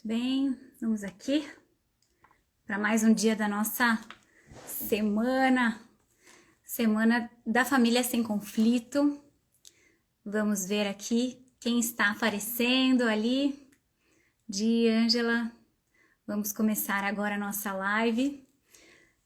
Bem, vamos aqui para mais um dia da nossa semana da família sem conflito. Vamos ver aqui quem está aparecendo ali. Ângela, vamos começar agora a nossa live.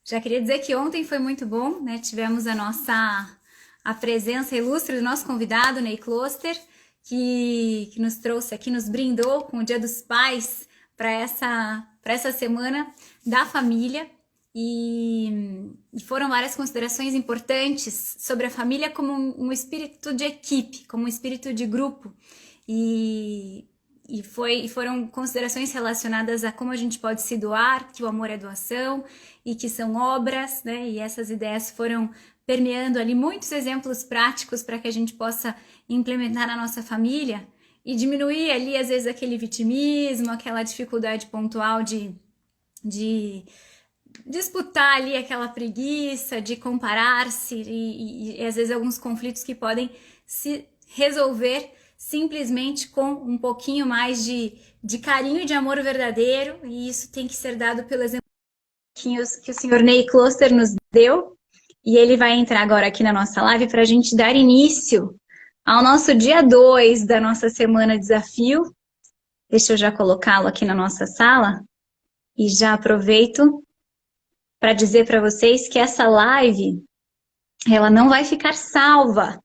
Já queria dizer que ontem foi muito bom, né? Tivemos a presença ilustre do nosso convidado, Ney Kloster, que nos trouxe aqui, nos brindou com o Dia dos Pais para essa semana da família. E foram várias considerações importantes sobre a família como um espírito de equipe, como um espírito de grupo. E foram considerações relacionadas a como a gente pode se doar, que o amor é doação e que são obras, né? E essas ideias foram permeando ali muitos exemplos práticos para que a gente possa implementar na nossa família e diminuir ali, às vezes, aquele vitimismo, aquela dificuldade pontual de disputar ali aquela preguiça, de comparar-se e às vezes alguns conflitos que podem se resolver simplesmente com um pouquinho mais de carinho e de amor verdadeiro, e isso tem que ser dado pelo exemplo que o senhor Ney Kloster nos deu, e ele vai entrar agora aqui na nossa live para a gente dar início ao nosso dia 2 da nossa semana desafio. Deixa eu já colocá-lo aqui na nossa sala, e já aproveito para dizer para vocês que essa live, ela não vai ficar salva,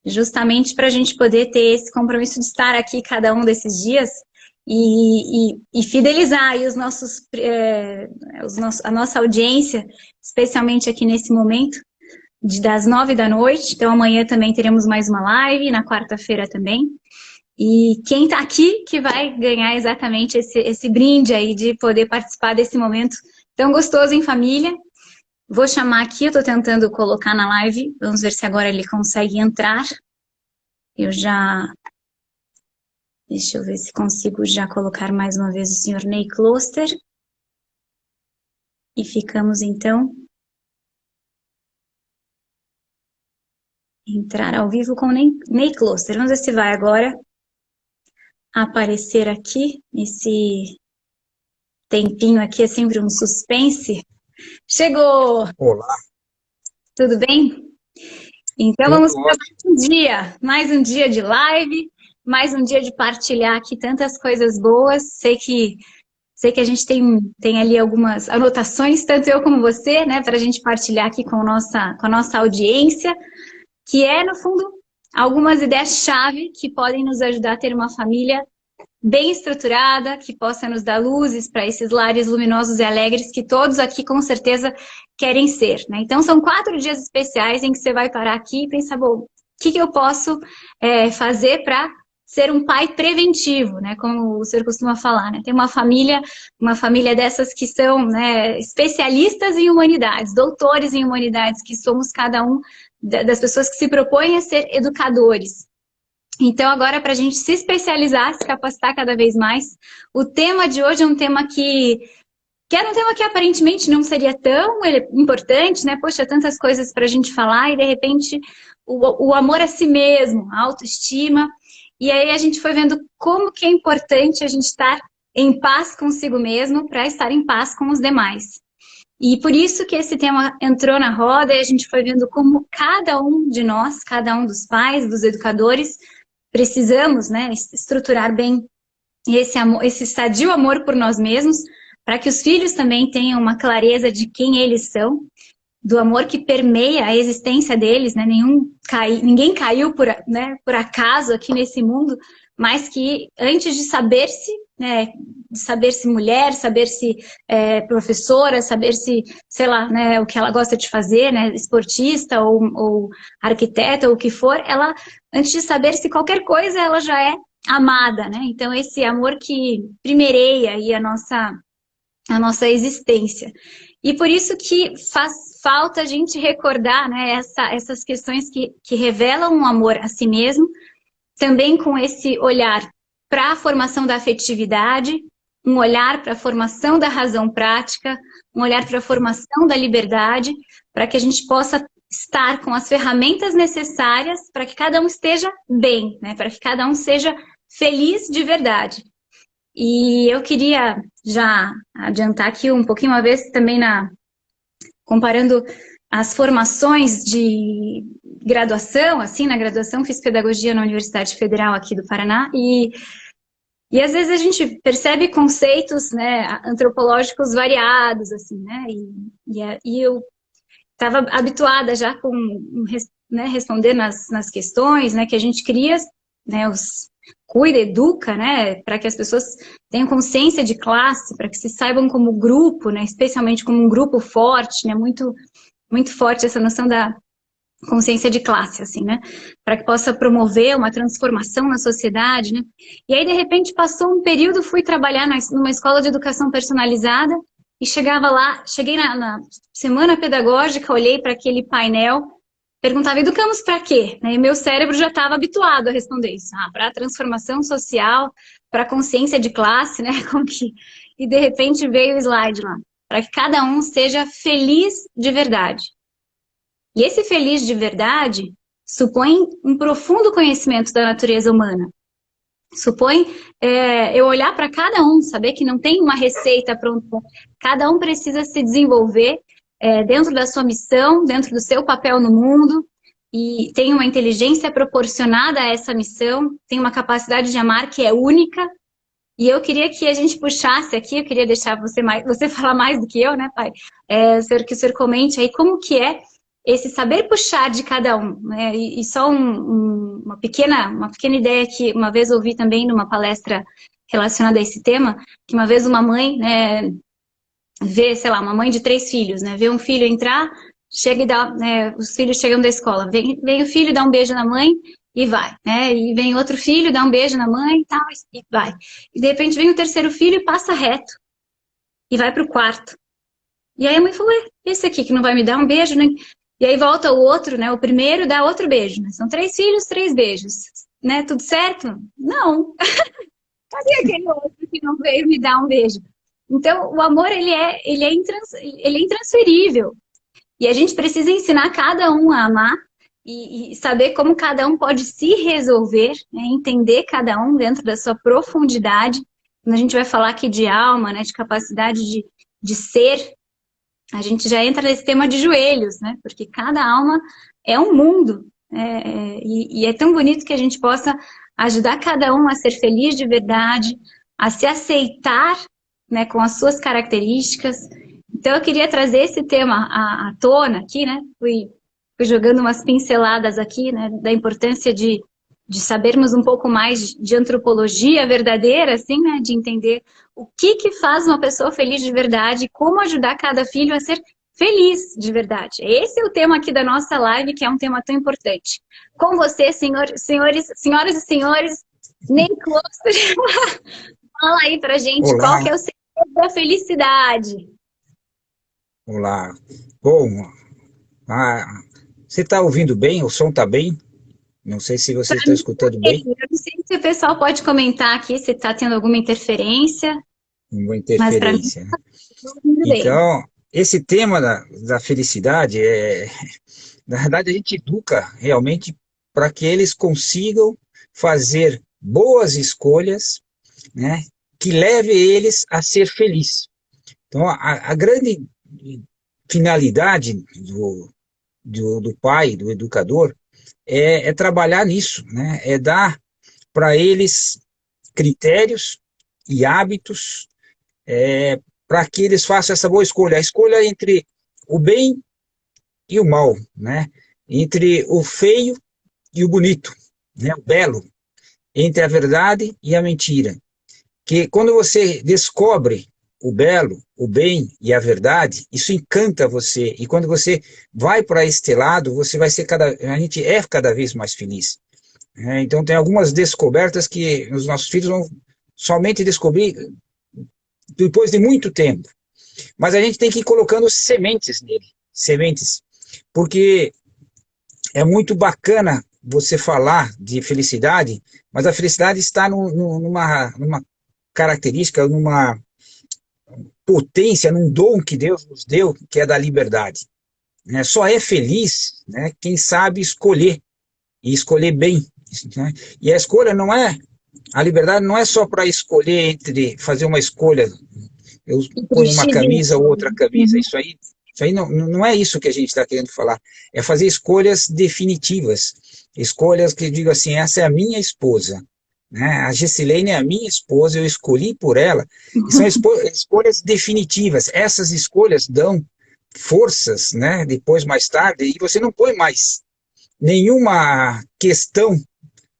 justamente para a gente poder ter esse compromisso de estar aqui cada um desses dias e fidelizar aí a nossa audiência, especialmente aqui nesse momento, das 9 da noite. Então amanhã também teremos mais uma live, na quarta-feira também. E quem está aqui que vai ganhar exatamente esse brinde aí de poder participar desse momento tão gostoso em família. Vou chamar aqui, eu estou tentando colocar na live, vamos ver se agora ele consegue entrar. Deixa eu ver se consigo já colocar mais uma vez o senhor Ney Kloster. E ficamos então, entrar ao vivo com Ney Kloster. Vamos ver se vai agora aparecer aqui, esse tempinho aqui é sempre um suspense. Chegou! Olá! Tudo bem? Então vamos para mais um dia de live, mais um dia de partilhar aqui tantas coisas boas. Sei que a gente tem ali algumas anotações, tanto eu como você, né, para a gente partilhar aqui com a nossa audiência, que é, no fundo, algumas ideias-chave que podem nos ajudar a ter uma família bem estruturada, que possa nos dar luzes para esses lares luminosos e alegres que todos aqui com certeza querem ser, né? Então são 4 dias especiais em que você vai parar aqui e pensar, bom, o que eu posso fazer para ser um pai preventivo, né? Como o senhor costuma falar, né? Tem uma família dessas que são, né, especialistas em humanidades, doutores em humanidades, que somos cada um das pessoas que se propõem a ser educadores. Então, agora, para a gente se especializar, se capacitar cada vez mais, o tema de hoje é um tema que era um tema que aparentemente não seria tão importante, né? Poxa, tantas coisas para a gente falar, e de repente o amor a si mesmo, a autoestima. E aí a gente foi vendo como que é importante a gente estar em paz consigo mesmo para estar em paz com os demais. E por isso que esse tema entrou na roda, e a gente foi vendo como cada um de nós, cada um dos pais, dos educadores, precisamos, né, estruturar bem esse sadio amor por nós mesmos, para que os filhos também tenham uma clareza de quem eles são, do amor que permeia a existência deles, né? Ninguém caiu por acaso aqui nesse mundo, mas que antes de saber-se, né, de saber-se mulher, saber-se professora, saber-se, sei lá, né, o que ela gosta de fazer, né, esportista ou arquiteta ou o que for, ela, antes de saber-se qualquer coisa, ela já é amada, né? Então esse amor que primeireia aí a nossa existência. E por isso que faz falta a gente recordar, né, essas questões que revelam um amor a si mesmo, também com esse olhar para a formação da afetividade, um olhar para a formação da razão prática, um olhar para a formação da liberdade, para que a gente possa estar com as ferramentas necessárias para que cada um esteja bem, né, para que cada um seja feliz de verdade. E eu queria já adiantar aqui um pouquinho, uma vez também comparando as formações de graduação, assim, na graduação fiz pedagogia na Universidade Federal aqui do Paraná, e às vezes a gente percebe conceitos, né, antropológicos variados, assim, né, e eu estava habituada já com, né, responder nas questões, né, que a gente cria, né, cuida, educa, né, para que as pessoas tenham consciência de classe, para que se saibam como grupo, né, especialmente como um grupo forte, né, muito, muito forte essa noção da consciência de classe, assim, né, para que possa promover uma transformação na sociedade, né, e aí de repente passou um período, fui trabalhar numa escola de educação personalizada, e chegava lá, cheguei na semana pedagógica, olhei para aquele painel, perguntava, educamos para quê? E meu cérebro já estava habituado a responder isso. Para a transformação social, para a consciência de classe, né? E de repente veio o slide lá. Para que cada um seja feliz de verdade. E esse feliz de verdade supõe um profundo conhecimento da natureza humana. Supõe eu olhar para cada um, saber que não tem uma receita pronta. Cada um precisa se desenvolver dentro da sua missão, dentro do seu papel no mundo, e tem uma inteligência proporcionada a essa missão, tem uma capacidade de amar que é única. E eu queria que a gente puxasse aqui, eu queria deixar você falar mais do que eu, né, pai? Que o senhor comente aí como que é esse saber puxar de cada um, né? E só uma pequena ideia que uma vez ouvi também numa palestra relacionada a esse tema, que uma vez uma mãe, né, vê, sei lá, uma mãe de 3 filhos, né, vê um filho entrar, chega e dá, né, os filhos chegam da escola, vem o filho, dá um beijo na mãe e vai, né, e vem outro filho, dá um beijo na mãe e tal, e vai. E de repente vem o terceiro filho e passa reto, e vai pro quarto. E aí a mãe falou, esse aqui que não vai me dar um beijo, né? E aí volta o outro, né? O primeiro dá outro beijo, né? São 3 filhos, 3 beijos. Né? Tudo certo? Não. Cadê aquele outro que não veio me dar um beijo? Então, o amor, ele é intransferível. E a gente precisa ensinar cada um a amar e saber como cada um pode se resolver, né? Entender cada um dentro da sua profundidade. Quando a gente vai falar aqui de alma, né? De capacidade de ser, a gente já entra nesse tema de joelhos, né? Porque cada alma é um mundo. E é tão bonito que a gente possa ajudar cada um a ser feliz de verdade, a se aceitar, né, com as suas características. Então eu queria trazer esse tema à tona aqui, né? Fui jogando umas pinceladas aqui, né, da importância de sabermos um pouco mais de antropologia verdadeira, assim, né, de entender o que faz uma pessoa feliz de verdade e como ajudar cada filho a ser feliz de verdade. Esse é o tema aqui da nossa live, que é um tema tão importante. Com você, senhoras e senhores, Ney Closter, fala aí pra gente. Olá. Qual que é o segredo da felicidade? Olá. Bom, você está ouvindo bem? O som está bem? Não sei se você está escutando bem. Eu não sei se o pessoal pode comentar aqui se está tendo alguma interferência. Uma interferência. Mas mim, né? Então, esse tema da felicidade, na verdade, a gente educa realmente para que eles consigam fazer boas escolhas, né, que leve eles a ser felizes. Então, a grande finalidade do pai, do educador, é trabalhar nisso, né? É dar para eles critérios e hábitos para que eles façam essa boa escolha. A escolha entre o bem e o mal, né? Entre o feio e o bonito, né? O belo, entre a verdade e a mentira. Que quando você descobre o belo, o bem e a verdade, isso encanta você. E quando você vai para este lado, você vai ser a gente é cada vez mais feliz. Então tem algumas descobertas que os nossos filhos vão somente descobrir depois de muito tempo. Mas a gente tem que ir colocando sementes nele, sementes, porque é muito bacana você falar de felicidade, mas a felicidade está numa característica, numa potência, num dom que Deus nos deu, que é da liberdade. Né? Só é feliz, né, quem sabe escolher, e escolher bem. Né? E a escolha não é A liberdade não é só para escolher entre fazer uma escolha, eu ponho uma X camisa ou outra camisa, Uhum. isso aí não é isso que a gente está querendo falar, é fazer escolhas definitivas, escolhas que eu digo assim, essa é a minha esposa, né? A Gessilene é a minha esposa, eu escolhi por ela, e são escolhas definitivas, essas escolhas dão forças, né? Depois, mais tarde, e você não põe mais nenhuma questão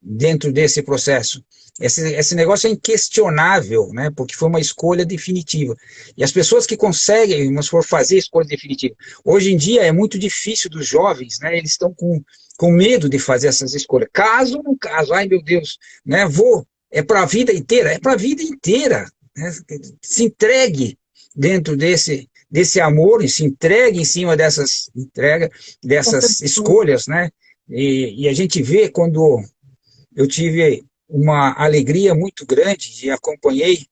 dentro desse processo. Esse negócio é inquestionável, né? Porque foi uma escolha definitiva. E as pessoas que conseguem, mas for fazer escolha definitiva, hoje em dia é muito difícil dos jovens, né? Eles estão com medo de fazer essas escolhas. Caso ou não caso, ai meu Deus, né? É para a vida inteira, é para a vida inteira. Né? Se entregue dentro desse amor e se entregue em cima dessas escolhas, né? E a gente vê quando eu tive uma alegria muito grande e acompanhei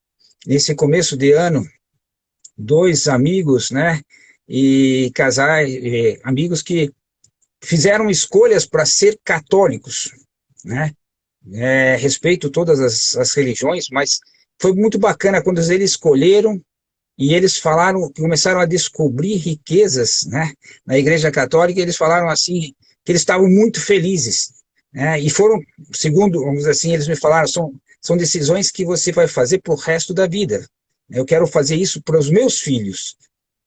nesse começo de ano dois amigos, né, e casais, amigos que fizeram escolhas para ser católicos, né, respeito todas as religiões, mas foi muito bacana quando eles escolheram e eles falaram, começaram a descobrir riquezas, né, na Igreja Católica, eles falaram assim, que eles estavam muito felizes, né, e foram, segundo, vamos dizer assim, eles me falaram, são decisões que você vai fazer para o resto da vida. Eu quero fazer isso para os meus filhos,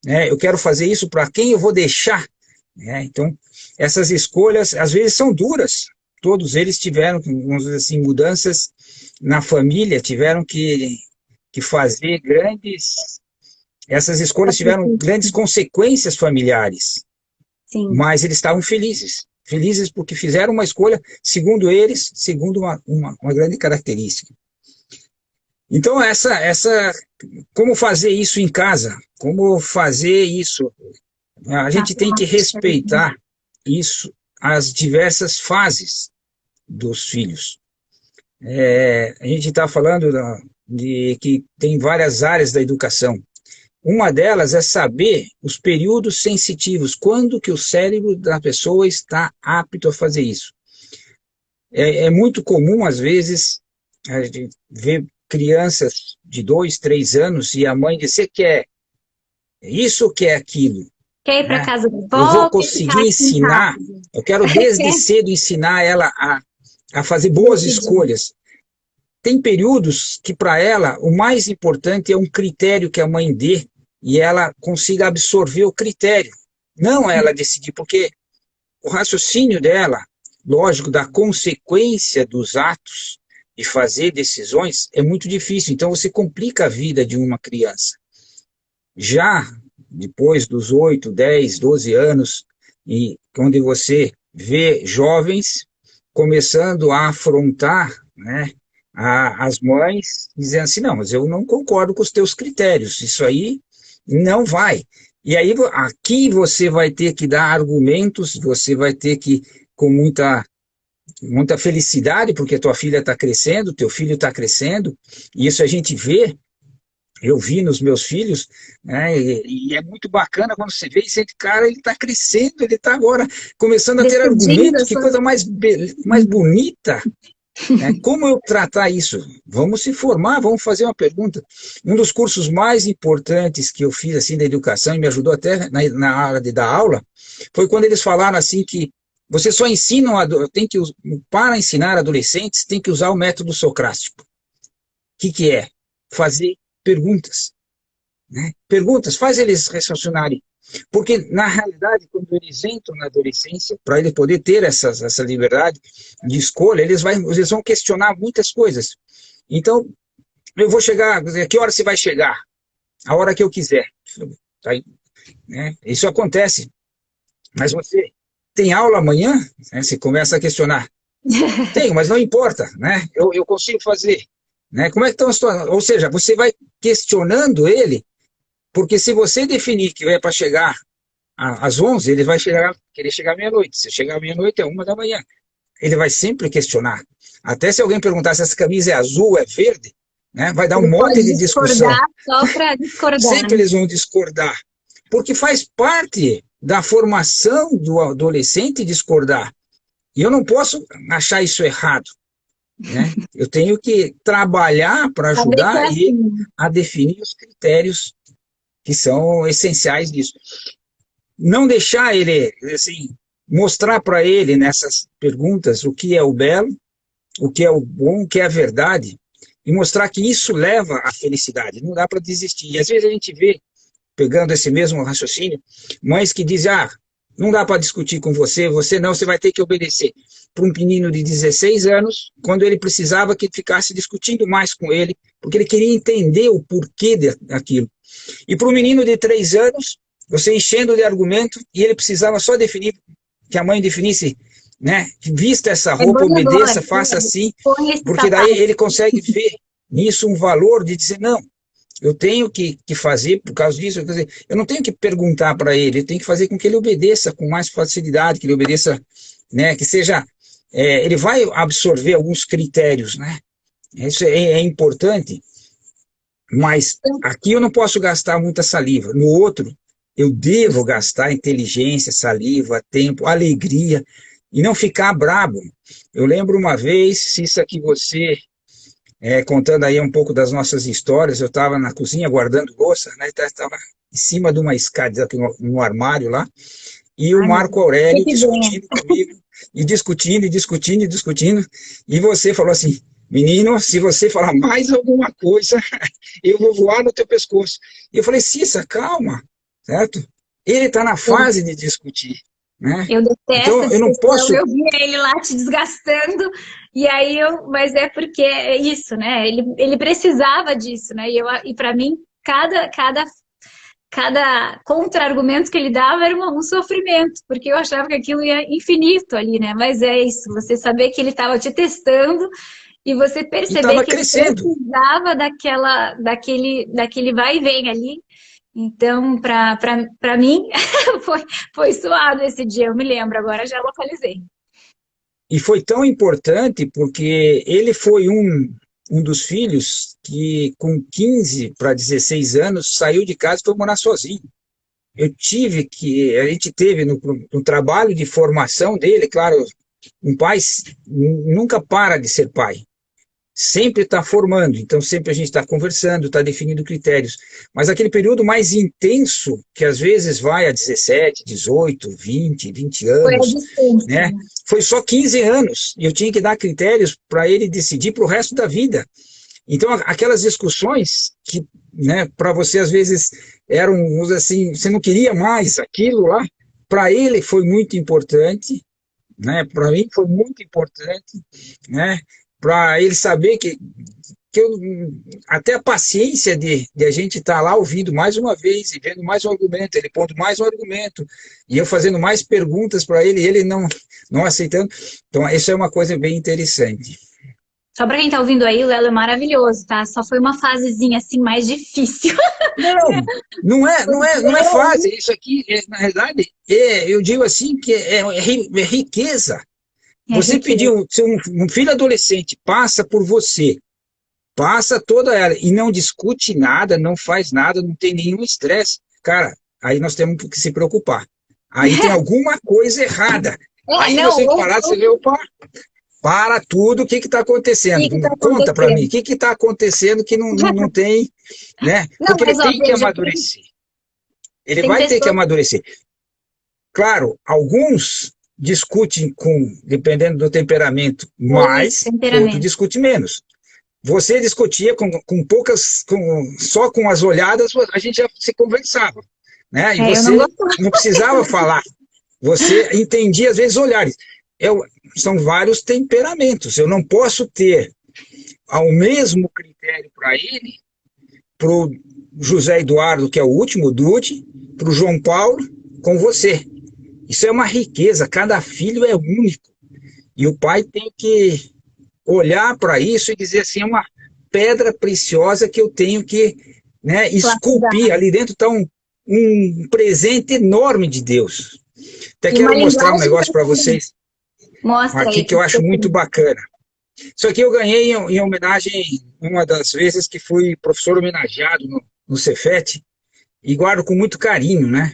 né, eu quero fazer isso para quem eu vou deixar, né, então, essas escolhas, às vezes, são duras, todos eles tiveram, vamos dizer assim, mudanças na família, tiveram que fazer essas escolhas tiveram grandes consequências familiares, Sim. mas eles estavam felizes. Felizes porque fizeram uma escolha, segundo eles, segundo uma grande característica. Então, como fazer isso em casa? Como fazer isso? A gente tem que respeitar isso, as diversas fases dos filhos. A gente está falando de que tem várias áreas da educação. Uma delas é saber os períodos sensitivos, quando que o cérebro da pessoa está apto a fazer isso. É muito comum, às vezes, a gente ver crianças de 2, 3 anos e a mãe dizer, você quer isso ou quer aquilo? Quer ir para casa de Eu vou volta conseguir ensinar, eu quero desde cedo ensinar ela a fazer boas escolhas. Tem períodos que, para ela, o mais importante é um critério que a mãe dê e ela consiga absorver o critério. Não ela decidir, porque o raciocínio dela, lógico, da consequência dos atos e fazer decisões é muito difícil. Então, você complica a vida de uma criança. Já depois dos 8, 10, 12 anos, e onde você vê jovens começando a afrontar, né, as mães dizendo assim, não, mas eu não concordo com os teus critérios, isso aí não vai. E aí aqui você vai ter que dar argumentos, você vai ter que, com muita felicidade, porque tua filha está crescendo, teu filho está crescendo, e isso a gente vê, eu vi nos meus filhos, né, e é muito bacana quando você vê esse cara, ele está crescendo, ele está agora começando a ter argumentos, que coisa mais bonita. Como eu tratar isso? Vamos se formar, vamos fazer uma pergunta. Um dos cursos mais importantes que eu fiz assim da educação e me ajudou até na hora de dar aula foi quando eles falaram assim que você só ensina para ensinar adolescentes tem que usar o método socrático. O que é? Fazer perguntas, né? Perguntas, faz eles raciocinarem. Porque, na realidade, quando eles entram na adolescência, para ele poder ter essa liberdade de escolha, eles vão questionar muitas coisas. Então, eu vou chegar, a que hora você vai chegar? A hora que eu quiser. Tá aí, né? Isso acontece. Mas você tem aula amanhã? Né? Você começa a questionar. Tenho, mas não importa, né? Eu consigo fazer. Né? Como é que estão as situações? Ou seja, você vai questionando ele, porque se você definir que é para chegar às 11, ele vai querer chegar à meia-noite. Se chegar à meia-noite, é 1 da manhã. Ele vai sempre questionar. Até se alguém perguntar se essa camisa é azul, é verde, né, vai dar um monte de discussão. Só para discordar. Sempre eles vão discordar. Porque faz parte da formação do adolescente discordar. E eu não posso achar isso errado. né? Eu tenho que trabalhar para ajudar ele a definir os critérios que são essenciais disso. Não deixar ele, assim, mostrar para ele nessas perguntas o que é o belo, o que é o bom, o que é a verdade, e mostrar que isso leva à felicidade. Não dá para desistir. E às vezes a gente vê, pegando esse mesmo raciocínio, mães que dizem, não dá para discutir com você, você vai ter que obedecer. Para um menino de 16 anos, quando ele precisava que ficasse discutindo mais com ele, porque ele queria entender o porquê daquilo. E para um menino de 3 anos, você enchendo de argumento, e ele precisava só definir, que a mãe definisse, né, vista essa roupa, obedeça, faça assim, porque daí ele consegue ver nisso um valor de dizer, não, eu tenho que fazer por causa disso, eu não tenho que perguntar para ele, eu tenho que fazer com que ele obedeça com mais facilidade, que ele obedeça, né, que seja, ele vai absorver alguns critérios, né, isso é importante, mas aqui eu não posso gastar muita saliva, no outro eu devo gastar inteligência, saliva, tempo, alegria, e não ficar brabo. Eu lembro uma vez, Cissa, que você, contando aí um pouco das nossas histórias, eu estava na cozinha guardando louça, né, estava em cima de uma escada, no armário lá, e o Marco Aurélio discutindo comigo, e discutindo, e você falou assim, menino, se você falar mais alguma coisa, eu vou voar no teu pescoço. E eu falei, Cissa, calma, certo? Ele está na fase de discutir, né? Eu detesto, então, eu não posso... Eu vi ele lá te desgastando, e aí mas é porque é isso, né? Ele precisava disso, né? E para mim, cada contra-argumento que ele dava era um sofrimento, porque eu achava que aquilo ia infinito ali, né? Mas é isso, você saber que ele estava te testando e você perceber que crescendo. Ele precisava daquele vai e vem ali. Então, para mim, foi suado esse dia, eu me lembro, agora já localizei. E foi tão importante porque ele foi um dos filhos que, com 15 para 16 anos, saiu de casa e foi morar sozinho. A gente teve no trabalho de formação dele, claro, um pai nunca para de ser pai. Sempre está formando, então sempre a gente está conversando, está definindo critérios. Mas aquele período mais intenso, que às vezes vai a 17, 18, 20 anos, né? Foi só 15 anos, e eu tinha que dar critérios para ele decidir para o resto da vida. Então, aquelas discussões que, né, para você às vezes eram assim, você não queria mais aquilo lá, para ele foi muito importante, né? Para mim foi muito importante, né? Para ele saber que até a paciência de a gente estar lá ouvindo mais uma vez e vendo mais um argumento, ele pondo mais um argumento, e eu fazendo mais perguntas para ele, e ele não aceitando. Então, isso é uma coisa bem interessante. Só para quem está ouvindo aí, o Lelo é maravilhoso, tá? Só foi uma fasezinha assim mais difícil. Não é fase. Isso aqui, na verdade, eu digo assim que é riqueza. Você pediu, um filho adolescente passa por você, passa toda ela e não discute nada, não faz nada, não tem nenhum estresse. Cara, aí nós temos que se preocupar. Aí tem alguma coisa errada. Aí nós temos que parar de ver, opa, para tudo, o que está acontecendo? Conta para mim, o que está acontecendo que não tem, né? Porque ele tem que amadurecer. Ele vai ter que amadurecer. Claro, alguns discutem dependendo do temperamento, mais, outro discute menos. Você discutia com poucas, só com as olhadas, a gente já se conversava, né? E você não precisava falar, você entendia às vezes olhares. São vários temperamentos, eu não posso ter ao mesmo critério para ele, para o José Eduardo, que é o último, Dude, para o João Paulo, com você. Isso é uma riqueza, cada filho é único. E o pai tem que olhar para isso e dizer assim, é uma pedra preciosa que eu tenho que, né, esculpir. Ali dentro está um presente enorme de Deus. Até quero mostrar um negócio para vocês. Mostra aqui aí, que eu acho muito bacana. Isso aqui eu ganhei em homenagem, uma das vezes que fui professor homenageado no Cefet, e guardo com muito carinho, né?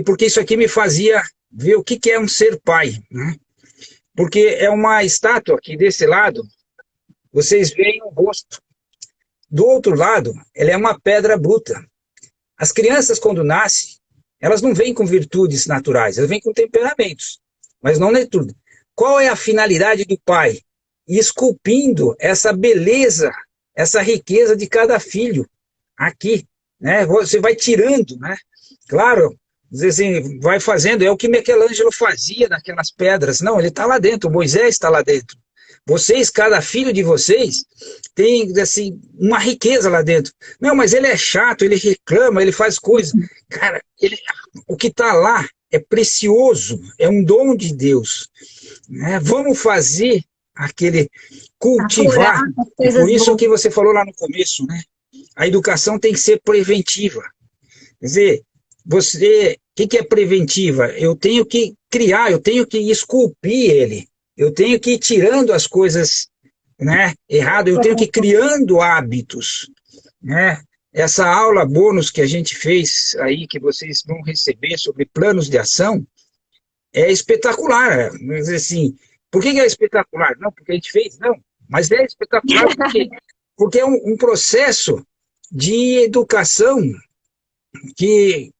Porque isso aqui me fazia ver o que é um ser pai, né? Porque é uma estátua que desse lado, vocês veem o rosto. Do outro lado, ela é uma pedra bruta. As crianças, quando nascem, elas não vêm com virtudes naturais, elas vêm com temperamentos, mas não é tudo. Qual é a finalidade do pai? Esculpindo essa beleza, essa riqueza de cada filho aqui, né? Você vai tirando, né? Claro, assim, vai fazendo, é o que Michelangelo fazia naquelas pedras. Não, ele está lá dentro, Moisés está lá dentro. Vocês, cada filho de vocês, tem assim, uma riqueza lá dentro. Não, mas ele é chato, ele reclama, ele faz coisas. Cara, o que está lá é precioso, é um dom de Deus. Né? Vamos fazer aquele cultivar. E por isso que você falou lá no começo, né? A educação tem que ser preventiva. Quer dizer, o que é preventiva? Eu tenho que criar, eu tenho que esculpir ele. Eu tenho que ir tirando as coisas, né, errado, eu tenho que ir criando hábitos, né? Essa aula bônus que a gente fez aí, que vocês vão receber sobre planos de ação, é espetacular. Mas, assim, por que é espetacular? Não, porque a gente fez, não. Mas é espetacular porque é um processo de educação que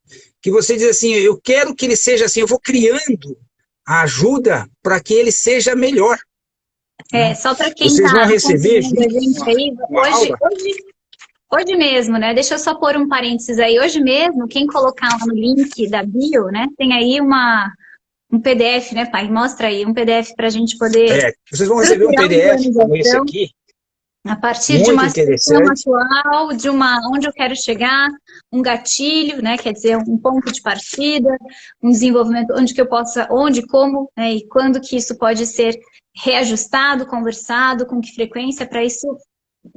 você diz assim, eu quero que ele seja assim, eu vou criando a ajuda para que ele seja melhor. Só para quem vocês vão receber hoje mesmo, né? Deixa eu só pôr um parênteses aí. Hoje mesmo, quem colocar lá no link da bio, né? Tem aí um PDF, né, pai? Mostra aí um PDF para a gente poder. Vocês vão receber um PDF como esse aqui. A partir de uma situação atual, de onde eu quero chegar, um gatilho, né, quer dizer, um ponto de partida, um desenvolvimento, onde, como, né, e quando que isso pode ser reajustado, conversado, com que frequência, para isso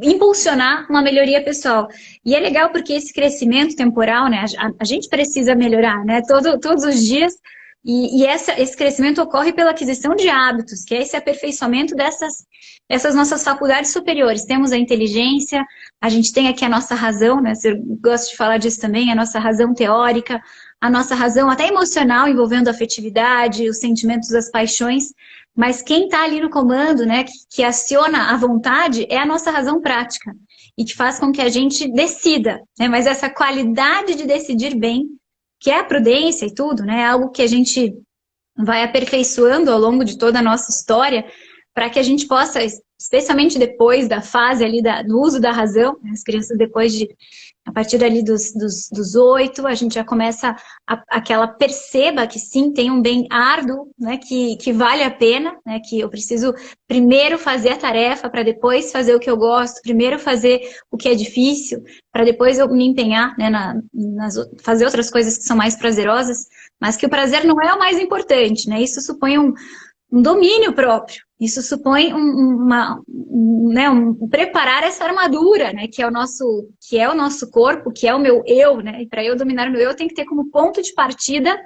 impulsionar uma melhoria pessoal. E é legal porque esse crescimento temporal, né, a gente precisa melhorar, né, todos os dias. E esse crescimento ocorre pela aquisição de hábitos, que é esse aperfeiçoamento dessas nossas faculdades superiores. Temos a inteligência, a gente tem aqui a nossa razão, né? Eu gosto de falar disso também, a nossa razão teórica, a nossa razão até emocional, envolvendo a afetividade, os sentimentos, as paixões. Mas quem está ali no comando, né, que aciona a vontade, é a nossa razão prática. E que faz com que a gente decida, né? Mas essa qualidade de decidir bem, que é a prudência e tudo, né? É algo que a gente vai aperfeiçoando ao longo de toda a nossa história, para que a gente possa, especialmente depois da fase ali do uso da razão, né? As crianças a partir ali dos 8, a gente já começa aquela perceba que sim, tem um bem árduo, né? Que vale a pena, né? Que eu preciso primeiro fazer a tarefa, para depois fazer o que eu gosto, primeiro fazer o que é difícil, para depois eu me empenhar, né? Fazer outras coisas que são mais prazerosas, mas que o prazer não é o mais importante, né? Isso supõe um domínio próprio. Isso supõe preparar essa armadura, né, que é o nosso corpo, que é o meu eu, né, e para eu dominar o meu eu, tem que ter como ponto de partida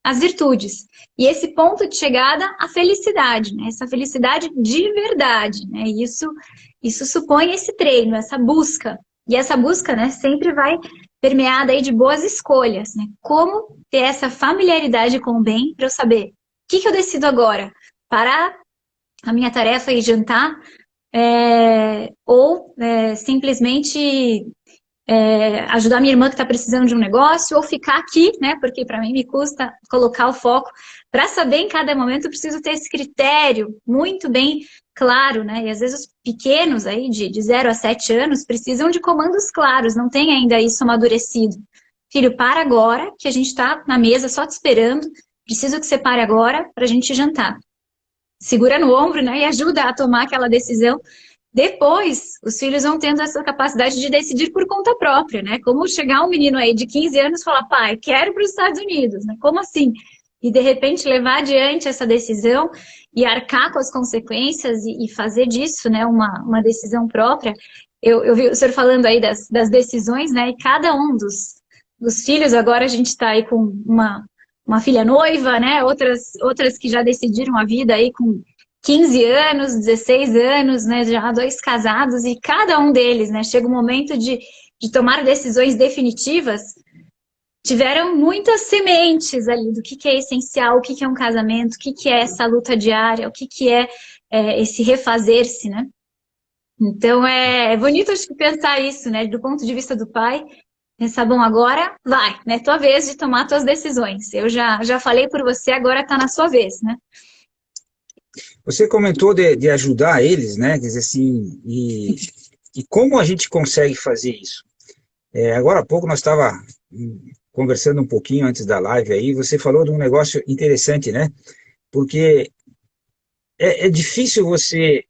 as virtudes. E esse ponto de chegada, a felicidade, né, essa felicidade de verdade, né, e isso supõe esse treino, essa busca. E essa busca, né, sempre vai permeada aí de boas escolhas, né, como ter essa familiaridade com o bem, para eu saber o que eu decido agora, parar a minha tarefa e jantar, ou simplesmente ajudar minha irmã que está precisando de um negócio, ou ficar aqui, né? Porque para mim me custa colocar o foco. Para saber em cada momento, eu preciso ter esse critério muito bem claro, né? E às vezes os pequenos aí, de 0 a 7 anos, precisam de comandos claros, não tem ainda isso amadurecido. Filho, para agora, que a gente está na mesa só te esperando, preciso que você pare agora para a gente jantar. Segura no ombro, né, e ajuda a tomar aquela decisão. Depois, os filhos vão tendo essa capacidade de decidir por conta própria, né? Como chegar um menino aí de 15 anos e falar, pai, quero ir para os Estados Unidos, né? Como assim? E, de repente, levar adiante essa decisão e arcar com as consequências e fazer disso, né, uma decisão própria. Eu vi o senhor falando aí das decisões, né? E cada um dos filhos, agora a gente está aí com uma filha noiva, né? Outras que já decidiram a vida aí com 15 anos, 16 anos, né? Já 2 casados, e cada um deles, né? Chega o momento de tomar decisões definitivas, tiveram muitas sementes ali do que é essencial, o que é um casamento, o que é essa luta diária, o que é, esse refazer-se, né? Então, é bonito acho que pensar isso, né? Do ponto de vista do pai, pensar, bom, agora vai, né? Tua vez de tomar tuas decisões. Eu já falei por você, agora tá na sua vez, né? Você comentou de ajudar eles, né? Quer dizer assim, e como a gente consegue fazer isso? Agora há pouco nós estava conversando um pouquinho antes da live aí, você falou de um negócio interessante, né? Porque é difícil você,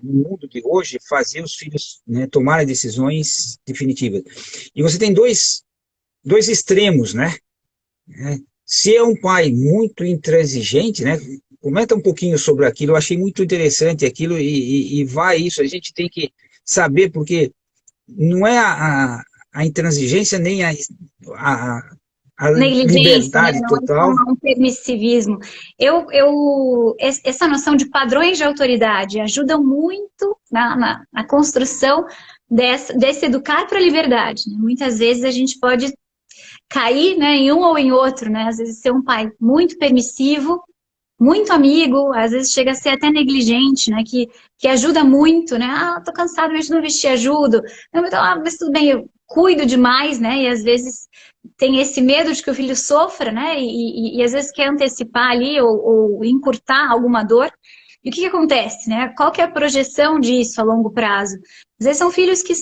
no mundo de hoje, fazer os filhos, né, tomarem decisões definitivas. E você tem dois extremos, né? Se é um pai muito intransigente, né? Comenta um pouquinho sobre aquilo, eu achei muito interessante aquilo e vai isso, a gente tem que saber, porque não é a intransigência nem a, a Negligência, né? liberdade Não é total. só um permissivismo. Essa noção de padrões de autoridade ajuda muito na construção desse educar para a liberdade, né? Muitas vezes a gente pode cair, né, em um ou em outro, né? Às vezes ser um pai muito permissivo, muito amigo, às vezes chega a ser até negligente, né? Que ajuda muito, né? Ah, tô cansado, mas não vestir, ajudo. Não, então, mas tudo bem, eu cuido demais, né? E às vezes tem esse medo de que o filho sofra, né? E às vezes quer antecipar ali ou encurtar alguma dor. E o que acontece, né? Qual que é a projeção disso a longo prazo? Às vezes são filhos que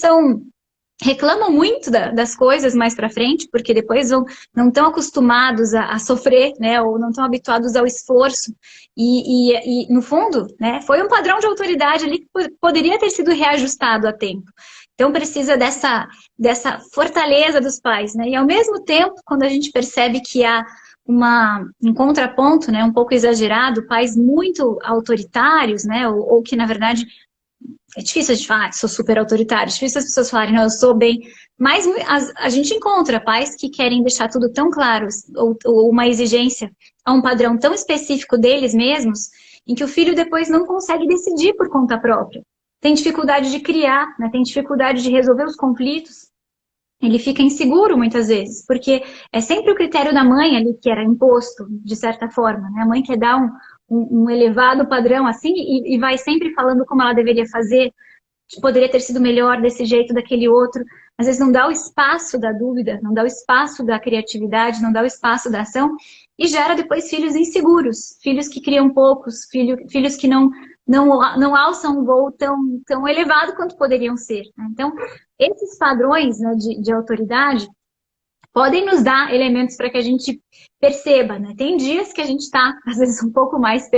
reclamam muito das coisas mais para frente, porque depois não estão acostumados a sofrer, né, ou não estão habituados ao esforço, e no fundo, né, foi um padrão de autoridade ali que poderia ter sido reajustado a tempo. Então precisa dessa fortaleza dos pais, né, e ao mesmo tempo, quando a gente percebe que há um contraponto, né, um pouco exagerado, pais muito autoritários, né, ou que na verdade é difícil a gente falar que sou super autoritária, é difícil as pessoas falarem, não, eu sou bem. Mas a gente encontra pais que querem deixar tudo tão claro, ou uma exigência a um padrão tão específico deles mesmos, em que o filho depois não consegue decidir por conta própria. Tem dificuldade de criar, né? Tem dificuldade de resolver os conflitos. Ele fica inseguro muitas vezes, porque é sempre o critério da mãe ali que era imposto, de certa forma, né? A mãe quer dar um elevado padrão assim e vai sempre falando como ela deveria fazer, que poderia ter sido melhor desse jeito, daquele outro. Às vezes não dá o espaço da dúvida, não dá o espaço da criatividade, não dá o espaço da ação e gera depois filhos inseguros, filhos que criam poucos, filhos que não alçam um voo tão elevado quanto poderiam ser, né? Então, esses padrões, né, de autoridade podem nos dar elementos para que a gente perceba, né? Tem dias que a gente está, às vezes, um pouco mais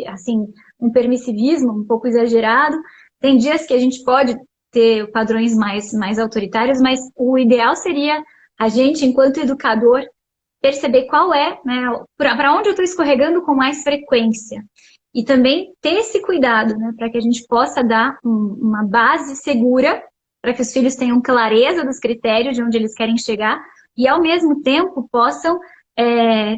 assim, um permissivismo um pouco exagerado. Tem dias que a gente pode ter padrões mais autoritários, mas o ideal seria a gente, enquanto educador, perceber qual é, né, para onde eu estou escorregando com mais frequência. E também ter esse cuidado, né, para que a gente possa dar uma base segura, para que os filhos tenham clareza dos critérios de onde eles querem chegar, e ao mesmo tempo possam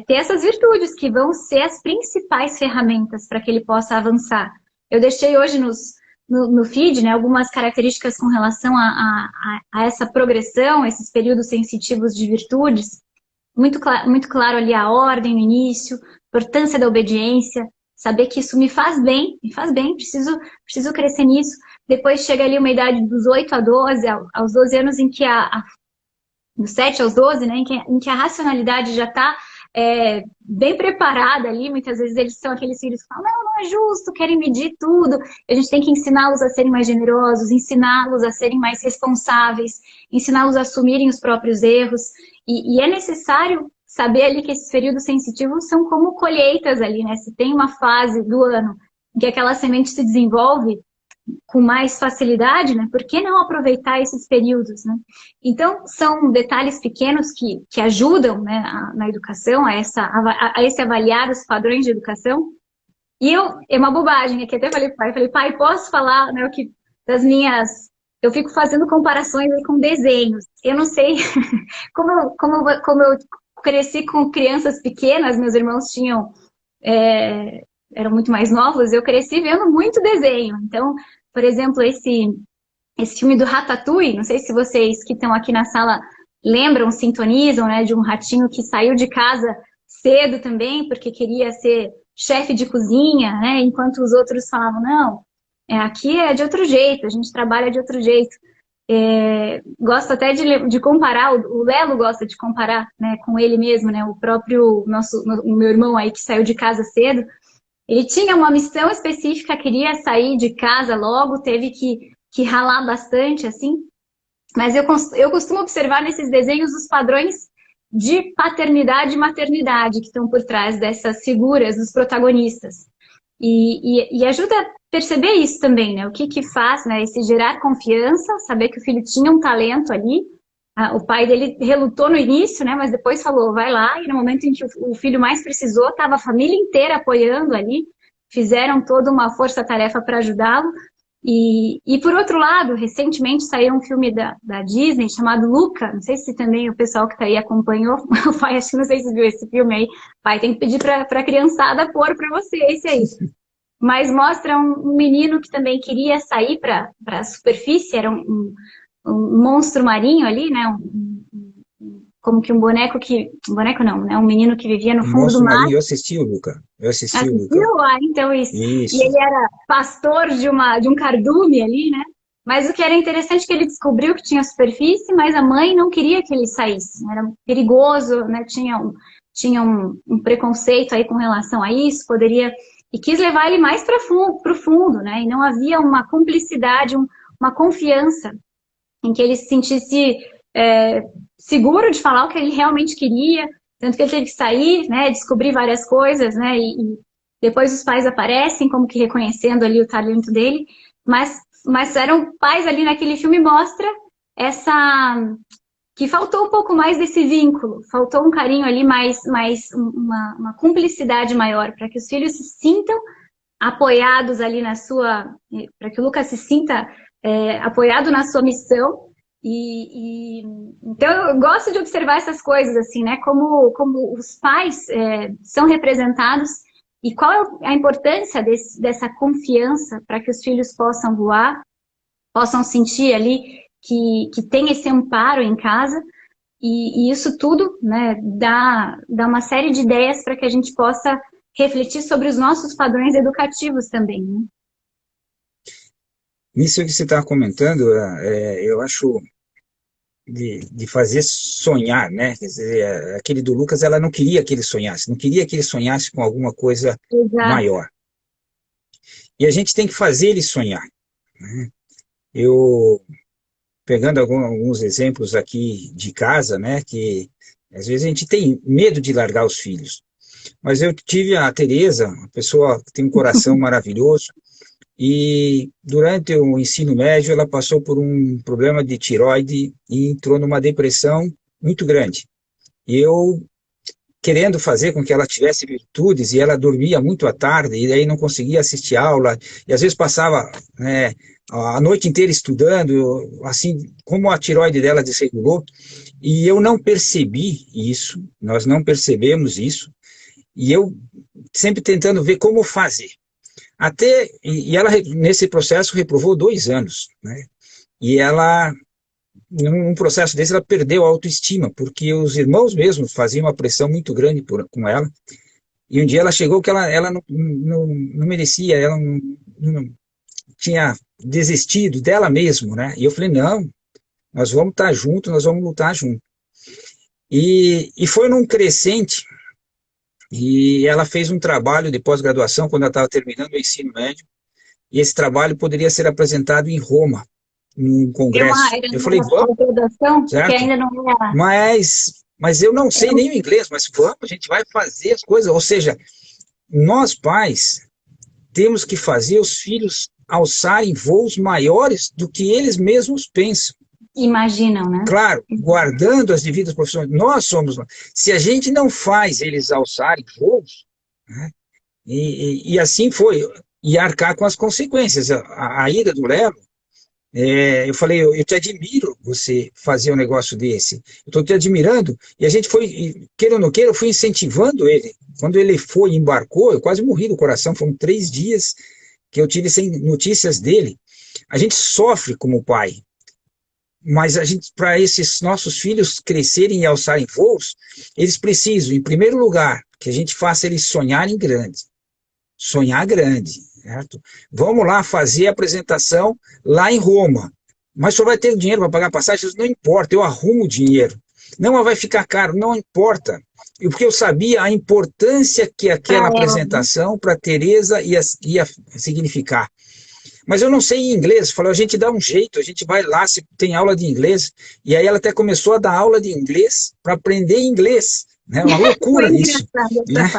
ter essas virtudes que vão ser as principais ferramentas para que ele possa avançar. Eu deixei hoje no feed, né, algumas características com relação a essa progressão, esses períodos sensitivos de virtudes, muito claro ali a ordem no início, importância da obediência, saber que isso me faz bem, preciso crescer nisso. Depois chega ali uma idade dos 8 a 12, aos 12 anos em que dos 7 aos 12, né, em que a racionalidade já está bem preparada ali. Muitas vezes eles são aqueles filhos que falam, não é justo, querem medir tudo. A gente tem que ensiná-los a serem mais generosos, ensiná-los a serem mais responsáveis, ensiná-los a assumirem os próprios erros. E é necessário saber ali que esses períodos sensitivos são como colheitas ali, né? Se tem uma fase do ano em que aquela semente se desenvolve com mais facilidade, né? Por que não aproveitar esses períodos, né? Então, são detalhes pequenos que ajudam, né, na educação, a esse avaliar os padrões de educação. E é uma bobagem, aqui até falei, pai, posso falar, né, das minhas... Eu fico fazendo comparações aí com desenhos. Eu não sei como eu cresci com crianças pequenas, meus irmãos eram muito mais novos, eu cresci vendo muito desenho. Então, por exemplo, esse filme do Ratatouille, não sei se vocês que estão aqui na sala lembram, sintonizam, né, de um ratinho que saiu de casa cedo também, porque queria ser chefe de cozinha, né, enquanto os outros falavam, não, aqui é de outro jeito, a gente trabalha de outro jeito. Gosto até de comparar, o Lelo gosta de comparar, né, com ele mesmo, né, o próprio o meu irmão aí que saiu de casa cedo, ele tinha uma missão específica, queria sair de casa logo, teve que ralar bastante, assim, mas eu costumo observar nesses desenhos os padrões de paternidade e maternidade que estão por trás dessas figuras dos protagonistas. E ajuda a perceber isso também, né? O que faz, né? Esse gerar confiança, saber que o filho tinha um talento ali. O pai dele relutou no início, né? Mas depois falou, vai lá. E no momento em que o filho mais precisou, estava a família inteira apoiando ali. Fizeram toda uma força-tarefa para ajudá-lo. E por outro lado, recentemente saiu um filme da Disney chamado Luca. Não sei se também o pessoal que está aí acompanhou. O pai, acho que não sei se viu esse filme aí. Pai, tem que pedir para a criançada pôr para você esse aí. Mas mostra um menino que também queria sair para a superfície, era um monstro marinho ali, né? Como que um boneco que... Um boneco não, né? Um menino que vivia no fundo do mar. Marinho, eu assisti o Luca. Eu assisti o Luca. Então isso. Isso. E ele era pastor de um cardume ali, né? Mas o que era interessante é que ele descobriu que tinha superfície, mas a mãe não queria que ele saísse. Era perigoso, né? Tinha um preconceito aí com relação a isso, poderia... E quis levar ele mais para o fundo, né? E não havia uma cumplicidade, uma confiança em que ele se sentisse seguro de falar o que ele realmente queria, tanto que ele teve que sair, né? Descobrir várias coisas, né? E depois os pais aparecem como que reconhecendo ali o talento dele, mas eram pais ali naquele filme, mostra que faltou um pouco mais desse vínculo, faltou um carinho ali, uma cumplicidade maior, para que os filhos se sintam apoiados ali para que o Lucas se sinta apoiado na sua missão. Então eu gosto de observar essas coisas, assim, né, como os pais são representados e qual é a importância dessa confiança para que os filhos possam voar, possam sentir ali que tem esse amparo em casa, e isso tudo, né, dá uma série de ideias para que a gente possa refletir sobre os nossos padrões educativos também, né? Nisso que você está comentando, eu acho de fazer sonhar, né? Quer dizer, aquele do Lucas, ela não queria que ele sonhasse, não queria que ele sonhasse com alguma coisa maior. E a gente tem que fazer ele sonhar, né? Eu... pegando alguns exemplos aqui de casa, né, que às vezes a gente tem medo de largar os filhos. Mas eu tive a Tereza, uma pessoa que tem um coração maravilhoso, e durante o ensino médio ela passou por um problema de tireoide e entrou numa depressão muito grande. E eu, querendo fazer com que ela tivesse virtudes, e ela dormia muito à tarde, e aí não conseguia assistir aula, e às vezes passava, né, a noite inteira estudando, assim, como a tireoide dela desregulou, e eu não percebi isso, nós não percebemos isso, e eu sempre tentando ver como fazer. E ela, nesse processo, reprovou 2 anos, né? E ela, num processo desse, ela perdeu a autoestima, porque os irmãos mesmo faziam uma pressão muito grande com ela, e um dia ela chegou que ela não merecia, ela não tinha desistido dela mesmo, né? E eu falei, não, nós vamos estar juntos, nós vamos lutar juntos. E foi num crescente, e ela fez um trabalho de pós-graduação quando ela estava terminando o ensino médio, e esse trabalho poderia ser apresentado em Roma, num congresso. Eu falei, vamos, certo? Que ainda não era... Mas eu não sei nem o inglês, mas vamos, a gente vai fazer as coisas. Ou seja, nós pais temos que fazer os filhos alçarem voos maiores do que eles mesmos pensam. Imaginam, né? Claro, guardando as devidas profissões. Nós somos... Se a gente não faz eles alçarem voos, né, e assim foi, e arcar com as consequências. A ida do Lelo, eu falei, eu te admiro você fazer um negócio desse. Eu estou te admirando. E a gente foi, queira ou não queira, eu fui incentivando ele. Quando ele embarcou, eu quase morri do coração. Foram 3 dias que eu tive sem notícias dele. A gente sofre como pai. mas para esses nossos filhos crescerem e alçarem voos, eles precisam, em primeiro lugar, que a gente faça eles sonharem grande. Sonhar grande, certo? Vamos lá fazer a apresentação lá em Roma. Mas só vai ter dinheiro para pagar passagem? Não importa, eu arrumo o dinheiro. Não vai ficar caro, não importa. Porque eu sabia a importância que aquela apresentação para a Tereza ia significar. Mas eu não sei inglês. Falou, a gente dá um jeito, a gente vai lá, se tem aula de inglês. E aí ela até começou a dar aula de inglês para aprender inglês. Né? Uma loucura isso. Né?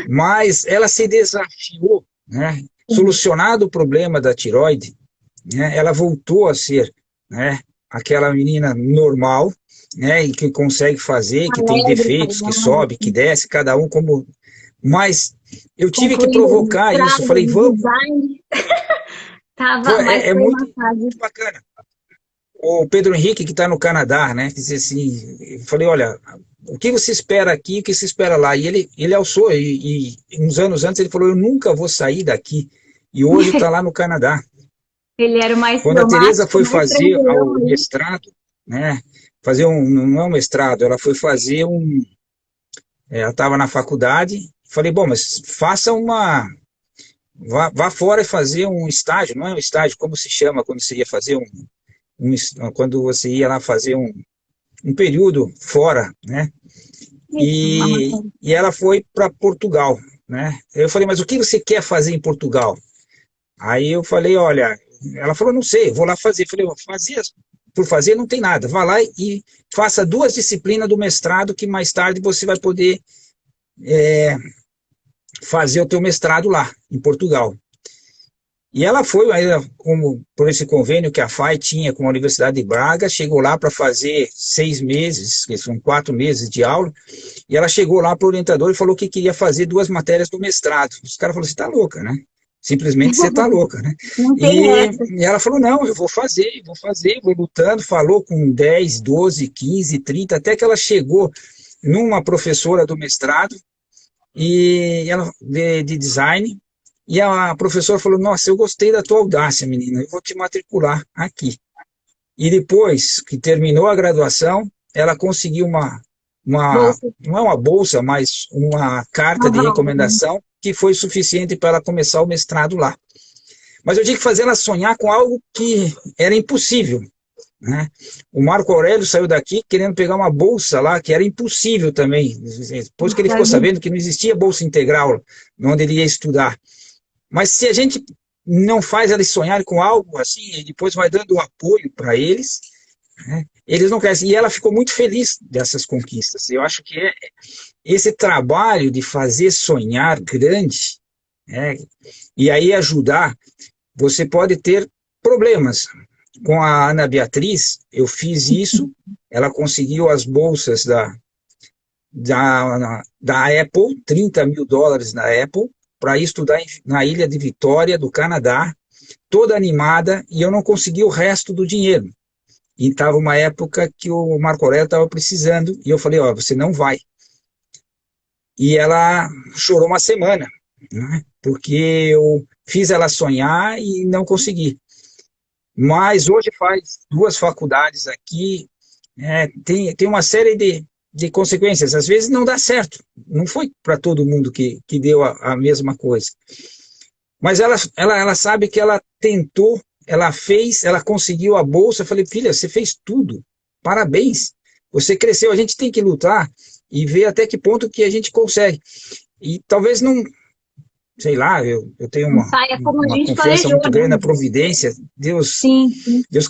Mas ela se desafiou, né? Solucionado o problema da tireoide, né? Ela voltou a ser, né, aquela menina normal, né, e que consegue fazer, que tem defeitos, que sobe, que desce, cada um como... Mas eu tive que provocar isso, falei, vamos... É muito bacana. O Pedro Henrique, que está no Canadá, né, disse assim, eu falei, olha, o que você espera aqui, o que você espera lá? E ele alçou, e uns anos antes ele falou, eu nunca vou sair daqui, e hoje está lá no Canadá. Ele era o mais Quando a Tereza foi fazer o mestrado, né, não é um mestrado, ela foi fazer ela estava na faculdade, falei, bom, mas faça vá fora e fazer um estágio, não é um estágio, como se chama quando você ia fazer quando você ia lá fazer um período fora, né? E ela foi para Portugal, né? Eu falei, mas o que você quer fazer em Portugal? Aí eu falei, olha, ela falou, não sei, vou lá fazer. Eu falei, por fazer não tem nada, vá lá e faça 2 disciplinas do mestrado que mais tarde você vai poder fazer o teu mestrado lá, em Portugal. E ela foi, por esse convênio que a FAI tinha com a Universidade de Braga, chegou lá para fazer 6 meses, que são 4 meses de aula, e ela chegou lá para o orientador e falou que queria fazer 2 matérias do mestrado. Os caras falaram, você está louca, né? Simplesmente você está louca, né? E ela falou, não, eu vou fazer, vou lutando, falou com 10, 12, 15, 30, até que ela chegou numa professora do mestrado, e ela de design, e a professora falou, nossa, eu gostei da tua audácia, menina, eu vou te matricular aqui. E depois que terminou a graduação, ela conseguiu não é uma bolsa, mas uma carta de recomendação que foi suficiente para ela começar o mestrado lá. Mas eu tinha que fazer ela sonhar com algo que era impossível, né? O Marco Aurélio saiu daqui querendo pegar uma bolsa lá, que era impossível também, depois que ele ficou sabendo que não existia bolsa integral, onde ele ia estudar. Mas se a gente não faz eles sonharem com algo assim, e depois vai dando apoio para eles, né, eles não crescem. E ela ficou muito feliz dessas conquistas. Eu acho que esse trabalho de fazer sonhar grande, né, e aí ajudar, você pode ter problemas. Com a Ana Beatriz, eu fiz isso, ela conseguiu as bolsas da Apple, $30 mil na Apple, para estudar na Ilha de Vitória, do Canadá, toda animada, e eu não consegui o resto do dinheiro. E estava uma época que o Marco Aurélio estava precisando, e eu falei, ó, você não vai. E ela chorou uma semana, né, porque eu fiz ela sonhar e não consegui. Mas hoje faz 2 faculdades aqui, tem uma série de consequências. Às vezes não dá certo, não foi para todo mundo que deu a mesma coisa. Mas ela sabe que ela tentou, ela fez, ela conseguiu a bolsa. Eu falei, filha, você fez tudo, parabéns, você cresceu. A gente tem que lutar e ver até que ponto que a gente consegue. E talvez não... Sei lá, eu tenho uma confiança muito grande na providência. Deus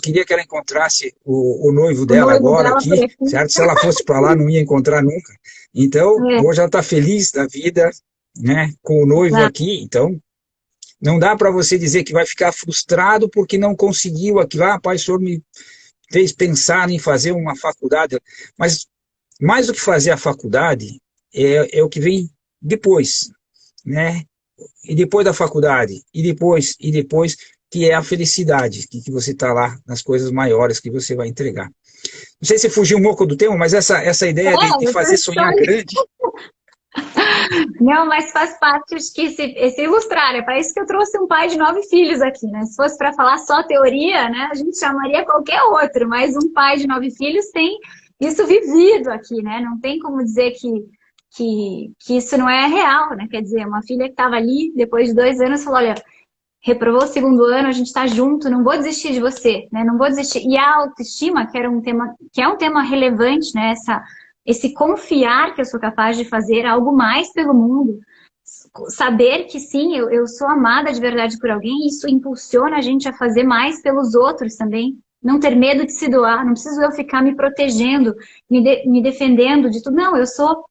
queria que ela encontrasse o noivo dela agora aqui, certo? Se ela fosse para lá, não ia encontrar nunca. Então, hoje ela está feliz da vida, né, com o noivo aqui. Então, não dá para você dizer que vai ficar frustrado porque não conseguiu aquilo. Ah, pai, o senhor me fez pensar em fazer uma faculdade. Mas, mais do que fazer a faculdade, é o que vem depois, né? E depois da faculdade, e depois, que é a felicidade, que você está lá nas coisas maiores que você vai entregar. Não sei se fugiu um pouco do tema, mas essa ideia de fazer sonhar grande, Não, mas faz parte, acho que esse ilustrar, é para isso que eu trouxe um pai de 9 filhos aqui, né? Se fosse para falar só teoria, né, a gente chamaria qualquer outro, mas um pai de 9 filhos tem isso vivido aqui, né? Não tem como dizer que isso não é real, né? Quer dizer, uma filha que estava ali, depois de 2 anos, falou, olha, reprovou o 2º ano, a gente está junto, não vou desistir de você, né? Não vou desistir. E a autoestima, que era um tema, que é um tema relevante, né? Esse confiar que eu sou capaz de fazer algo mais pelo mundo, saber que sim, eu sou amada de verdade por alguém, isso impulsiona a gente a fazer mais pelos outros também. Não ter medo de se doar, não preciso eu ficar me protegendo, me defendendo de tudo. Não, eu sou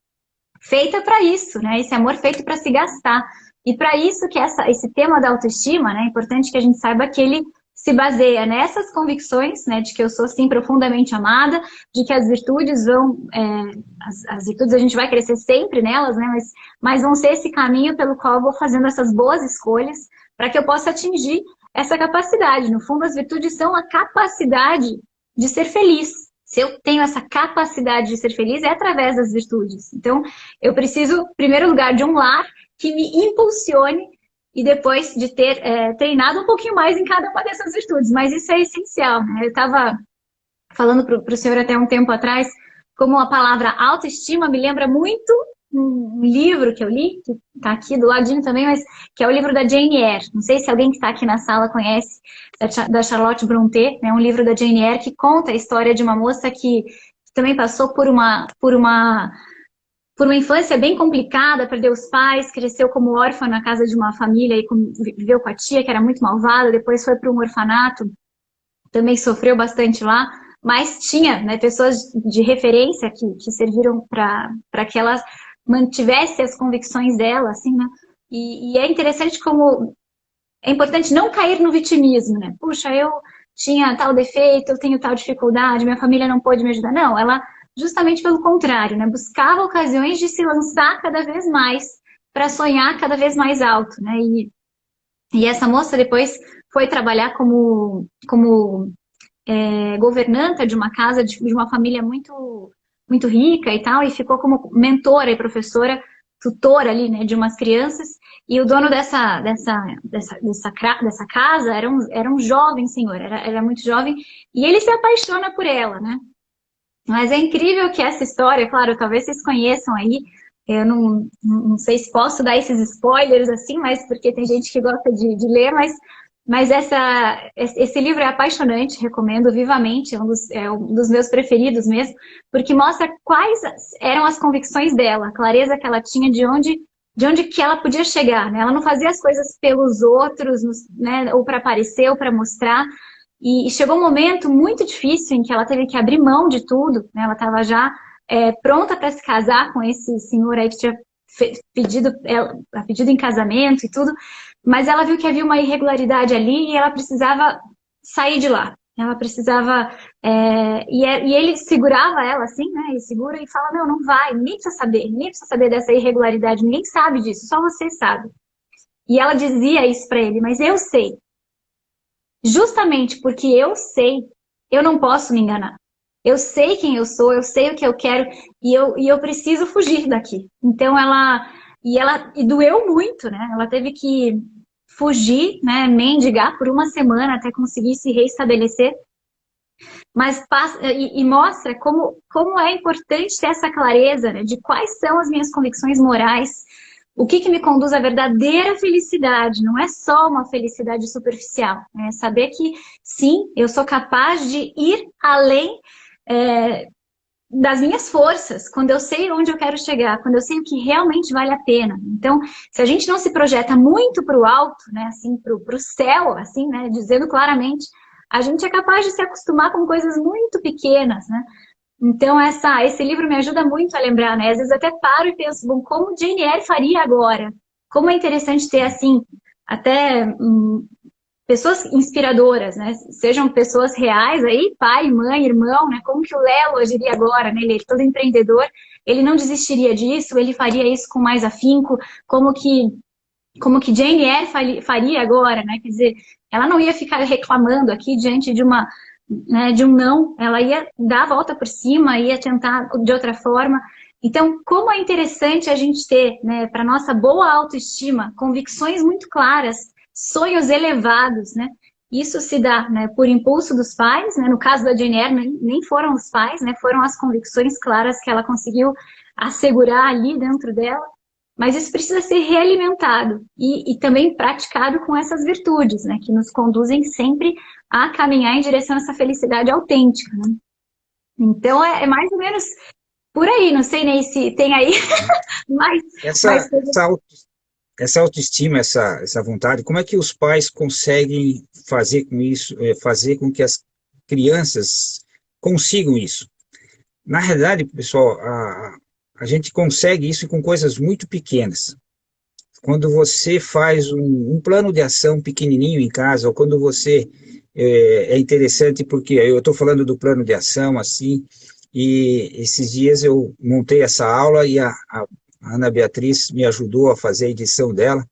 feita para isso, né? Esse amor feito para se gastar. E para isso que esse tema da autoestima, né? É importante que a gente saiba que ele se baseia nessas convicções, né? De que eu sou, sim, profundamente amada, de que as virtudes vão... as virtudes a gente vai crescer sempre nelas, né? Mas vão ser esse caminho pelo qual eu vou fazendo essas boas escolhas para que eu possa atingir essa capacidade. No fundo, as virtudes são a capacidade de ser feliz. Se eu tenho essa capacidade de ser feliz, é através das virtudes. Então, eu preciso, em primeiro lugar, de um lar que me impulsione e depois de ter treinado um pouquinho mais em cada uma dessas virtudes. Mas isso é essencial, né? Eu estava falando para o senhor até um tempo atrás, como a palavra autoestima me lembra muito um livro que eu li, que está aqui do ladinho também, mas que é o livro da Jane Eyre. Não sei se alguém que está aqui na sala conhece, da Charlotte Brontë, né? Um livro da Jane Eyre que conta a história de uma moça que também passou por uma infância bem complicada, perdeu os pais, cresceu como órfã na casa de uma família e viveu com a tia, que era muito malvada, depois foi para um orfanato, também sofreu bastante lá, mas tinha, né, pessoas de referência que serviram para que ela mantivesse as convicções dela, assim, né? E é interessante como é importante não cair no vitimismo, né? Puxa, eu tinha tal defeito, eu tenho tal dificuldade, minha família não pôde me ajudar. Não, ela justamente pelo contrário, né? Buscava ocasiões de se lançar cada vez mais para sonhar cada vez mais alto, né? E essa moça depois foi trabalhar como governanta de uma casa de uma família muito muito rica e tal, e ficou como mentora e professora, tutora ali, né, de umas crianças, e o dono dessa casa era um jovem senhor, era muito jovem, e ele se apaixona por ela, né? Mas é incrível que essa história, claro, talvez vocês conheçam aí, eu não sei se posso dar esses spoilers assim, mas porque tem gente que gosta de ler, mas esse livro é apaixonante, recomendo vivamente, é um dos meus preferidos mesmo, porque mostra quais eram as convicções dela, a clareza que ela tinha de onde que ela podia chegar, né? Ela não fazia as coisas pelos outros, né? Ou para aparecer, ou para mostrar. E chegou um momento muito difícil em que ela teve que abrir mão de tudo, né? Ela estava já pronta para se casar com esse senhor aí que tinha pedido em casamento e tudo, mas ela viu que havia uma irregularidade ali e ela precisava sair de lá. Ela precisava... e ele segurava ela assim, né? E segura e fala, não vai, ninguém precisa saber dessa irregularidade, ninguém sabe disso, só você sabe. E ela dizia isso para ele, mas eu sei. Justamente porque eu sei, eu não posso me enganar. Eu sei quem eu sou, eu sei o que eu quero e eu preciso fugir daqui. Então e doeu muito, né? Ela teve que fugir, né? Mendigar por uma semana até conseguir se reestabelecer. Mas mostra como é importante ter essa clareza, né? De quais são as minhas convicções morais, o que me conduz à verdadeira felicidade, não é só uma felicidade superficial. É saber que, sim, eu sou capaz de ir além das minhas forças, quando eu sei onde eu quero chegar, quando eu sei o que realmente vale a pena. Então, se a gente não se projeta muito para o alto, né, assim, para o céu, assim, né, dizendo claramente, a gente é capaz de se acostumar com coisas muito pequenas, né? Então, esse livro me ajuda muito a lembrar, né? Às vezes até paro e penso, bom, como Jane Eyre faria agora? Como é interessante ter, assim, até pessoas inspiradoras, né? Sejam pessoas reais aí, pai, mãe, irmão, né? Como que o Lelo agiria agora, né? Ele é todo empreendedor, ele não desistiria disso, ele faria isso com mais afinco, como que Jane Eyre faria agora, né? Quer dizer, ela não ia ficar reclamando aqui diante de um não, ela ia dar a volta por cima, ia tentar de outra forma. Então, como é interessante a gente ter, né, para nossa boa autoestima, convicções muito claras, sonhos elevados, né? Isso se dá, né, por impulso dos pais, né? No caso da Jane Eyre, nem foram os pais, né? Foram as convicções claras que ela conseguiu assegurar ali dentro dela. Mas isso precisa ser realimentado e também praticado com essas virtudes, né? Que nos conduzem sempre a caminhar em direção a essa felicidade autêntica, né? Então, é mais ou menos por aí, não sei nem se tem aí mais, mais Essa, coisas. essa, auto- essa autoestima, essa vontade, como é que os pais conseguem fazer com isso, fazer com que as crianças consigam isso? Na realidade, pessoal, a gente consegue isso com coisas muito pequenas. Quando você faz um plano de ação pequenininho em casa, ou quando você é interessante porque eu estou falando do plano de ação assim, e esses dias eu montei essa aula e a Ana Beatriz me ajudou a fazer a edição dela,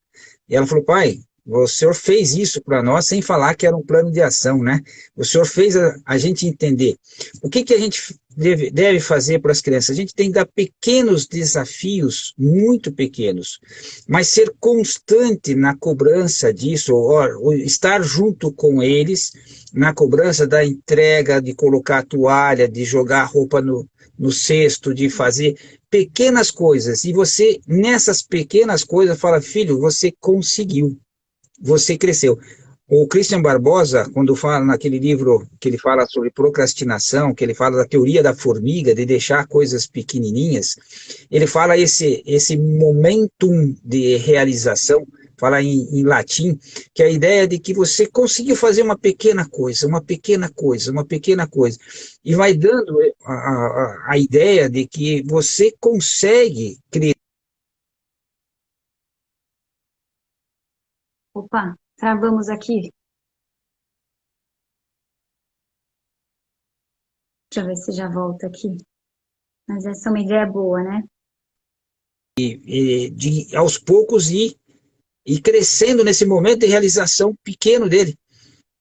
e ela falou, pai, o senhor fez isso para nós sem falar que era um plano de ação, né? O senhor fez a gente entender. O que a gente deve fazer para as crianças? A gente tem que dar pequenos desafios, muito pequenos, mas ser constante na cobrança disso, ou estar junto com eles na cobrança da entrega, de colocar a toalha, de jogar a roupa no cesto, de fazer pequenas coisas. E você, nessas pequenas coisas, fala, filho, você conseguiu, você cresceu. O Christian Barbosa, quando fala naquele livro que ele fala sobre procrastinação, que ele fala da teoria da formiga, de deixar coisas pequenininhas, ele fala esse momentum de realização, fala em latim, que é a ideia de que você conseguiu fazer uma pequena coisa, uma pequena coisa, uma pequena coisa, e vai dando a ideia de que você consegue criar. Opa, travamos aqui. Deixa eu ver se já volta aqui. Mas essa é uma ideia boa, né? De aos poucos ir crescendo nesse momento de realização pequeno dele.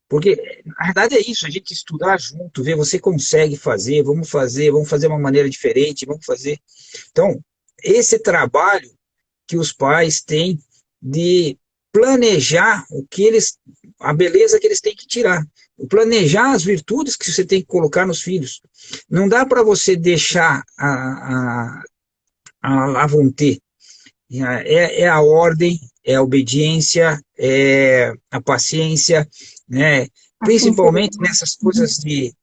Porque, na verdade, é isso, a gente estudar junto, ver, você consegue fazer, vamos fazer uma maneira diferente, vamos fazer. Então, esse trabalho que os pais têm de planejar a beleza que eles têm que tirar, planejar as virtudes que você tem que colocar nos filhos. Não dá para você deixar a vontade. É a ordem, é a obediência, é a paciência, né? A Principalmente sinceridade. nessas coisas de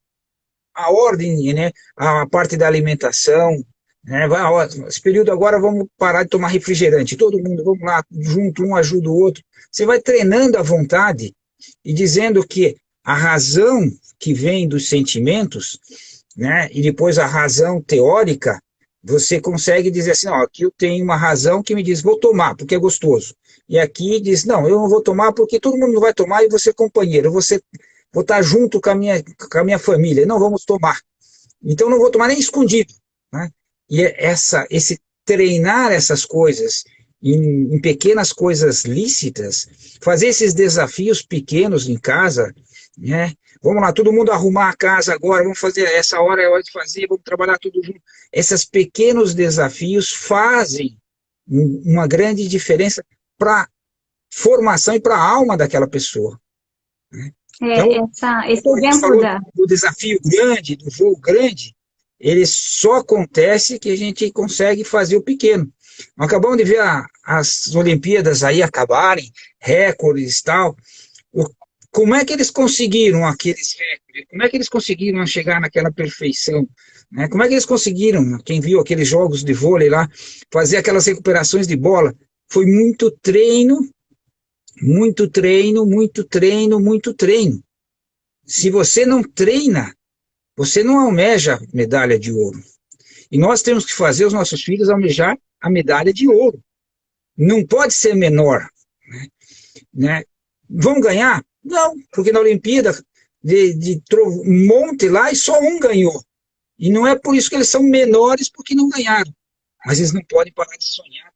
a ordem, né? A parte da alimentação, né? Vai, ó, esse período agora vamos parar de tomar refrigerante, todo mundo, vamos lá, junto, um ajuda o outro. Você vai treinando a vontade e dizendo que a razão que vem dos sentimentos, né? E depois a razão teórica, você consegue dizer assim, ó, aqui eu tenho uma razão que me diz, vou tomar, porque é gostoso. E aqui diz, não, eu não vou tomar porque todo mundo não vai tomar e você é companheiro, vou estar junto com a minha família, não vamos tomar. Então não vou tomar nem escondido, né? E esse treinar essas coisas em pequenas coisas lícitas, fazer esses desafios pequenos em casa, né? Vamos lá, todo mundo arrumar a casa agora, vamos fazer, essa hora é hora de fazer, vamos trabalhar tudo junto. Esses pequenos desafios fazem uma grande diferença para a formação e para a alma daquela pessoa. Né? Então, Esse quando a gente exemplo falou da. do desafio grande, do voo grande, ele só acontece que a gente consegue fazer o pequeno. Acabamos de ver as Olimpíadas aí acabarem, recordes e tal. Como é que eles conseguiram aqueles recordes? Como é que eles conseguiram chegar naquela perfeição? Né? Como é que eles conseguiram, quem viu aqueles jogos de vôlei lá, fazer aquelas recuperações de bola? Foi muito treino, muito treino, muito treino, muito treino. Se você não treina, você não almeja medalha de ouro. E nós temos que fazer os nossos filhos almejar a medalha de ouro. Não pode ser menor. Né? Vão ganhar? Não, porque na Olimpíada de um monte lá e só um ganhou. E não é por isso que eles são menores porque não ganharam. Mas eles não podem parar de sonhar.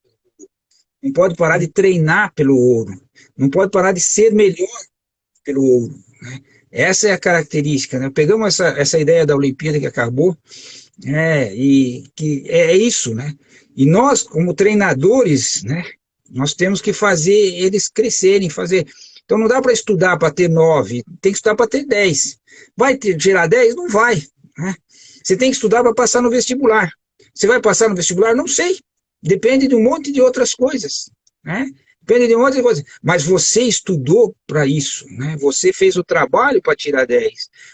Não podem parar de treinar pelo ouro. Não pode parar de ser melhor pelo ouro. Né? Essa é a característica. Né? Pegamos essa ideia da Olimpíada que acabou E que é isso, né? E nós, como treinadores, né, nós temos que fazer eles crescerem, fazer. Então não dá para estudar para ter 9, tem que estudar para ter 10. Vai tirar 10? Não vai. Né? Você tem que estudar para passar no vestibular. Você vai passar no vestibular? Não sei. Depende de um monte de outras coisas. Né? Depende de um monte de coisas. Mas você estudou para isso. Né? Você fez o trabalho para tirar 10.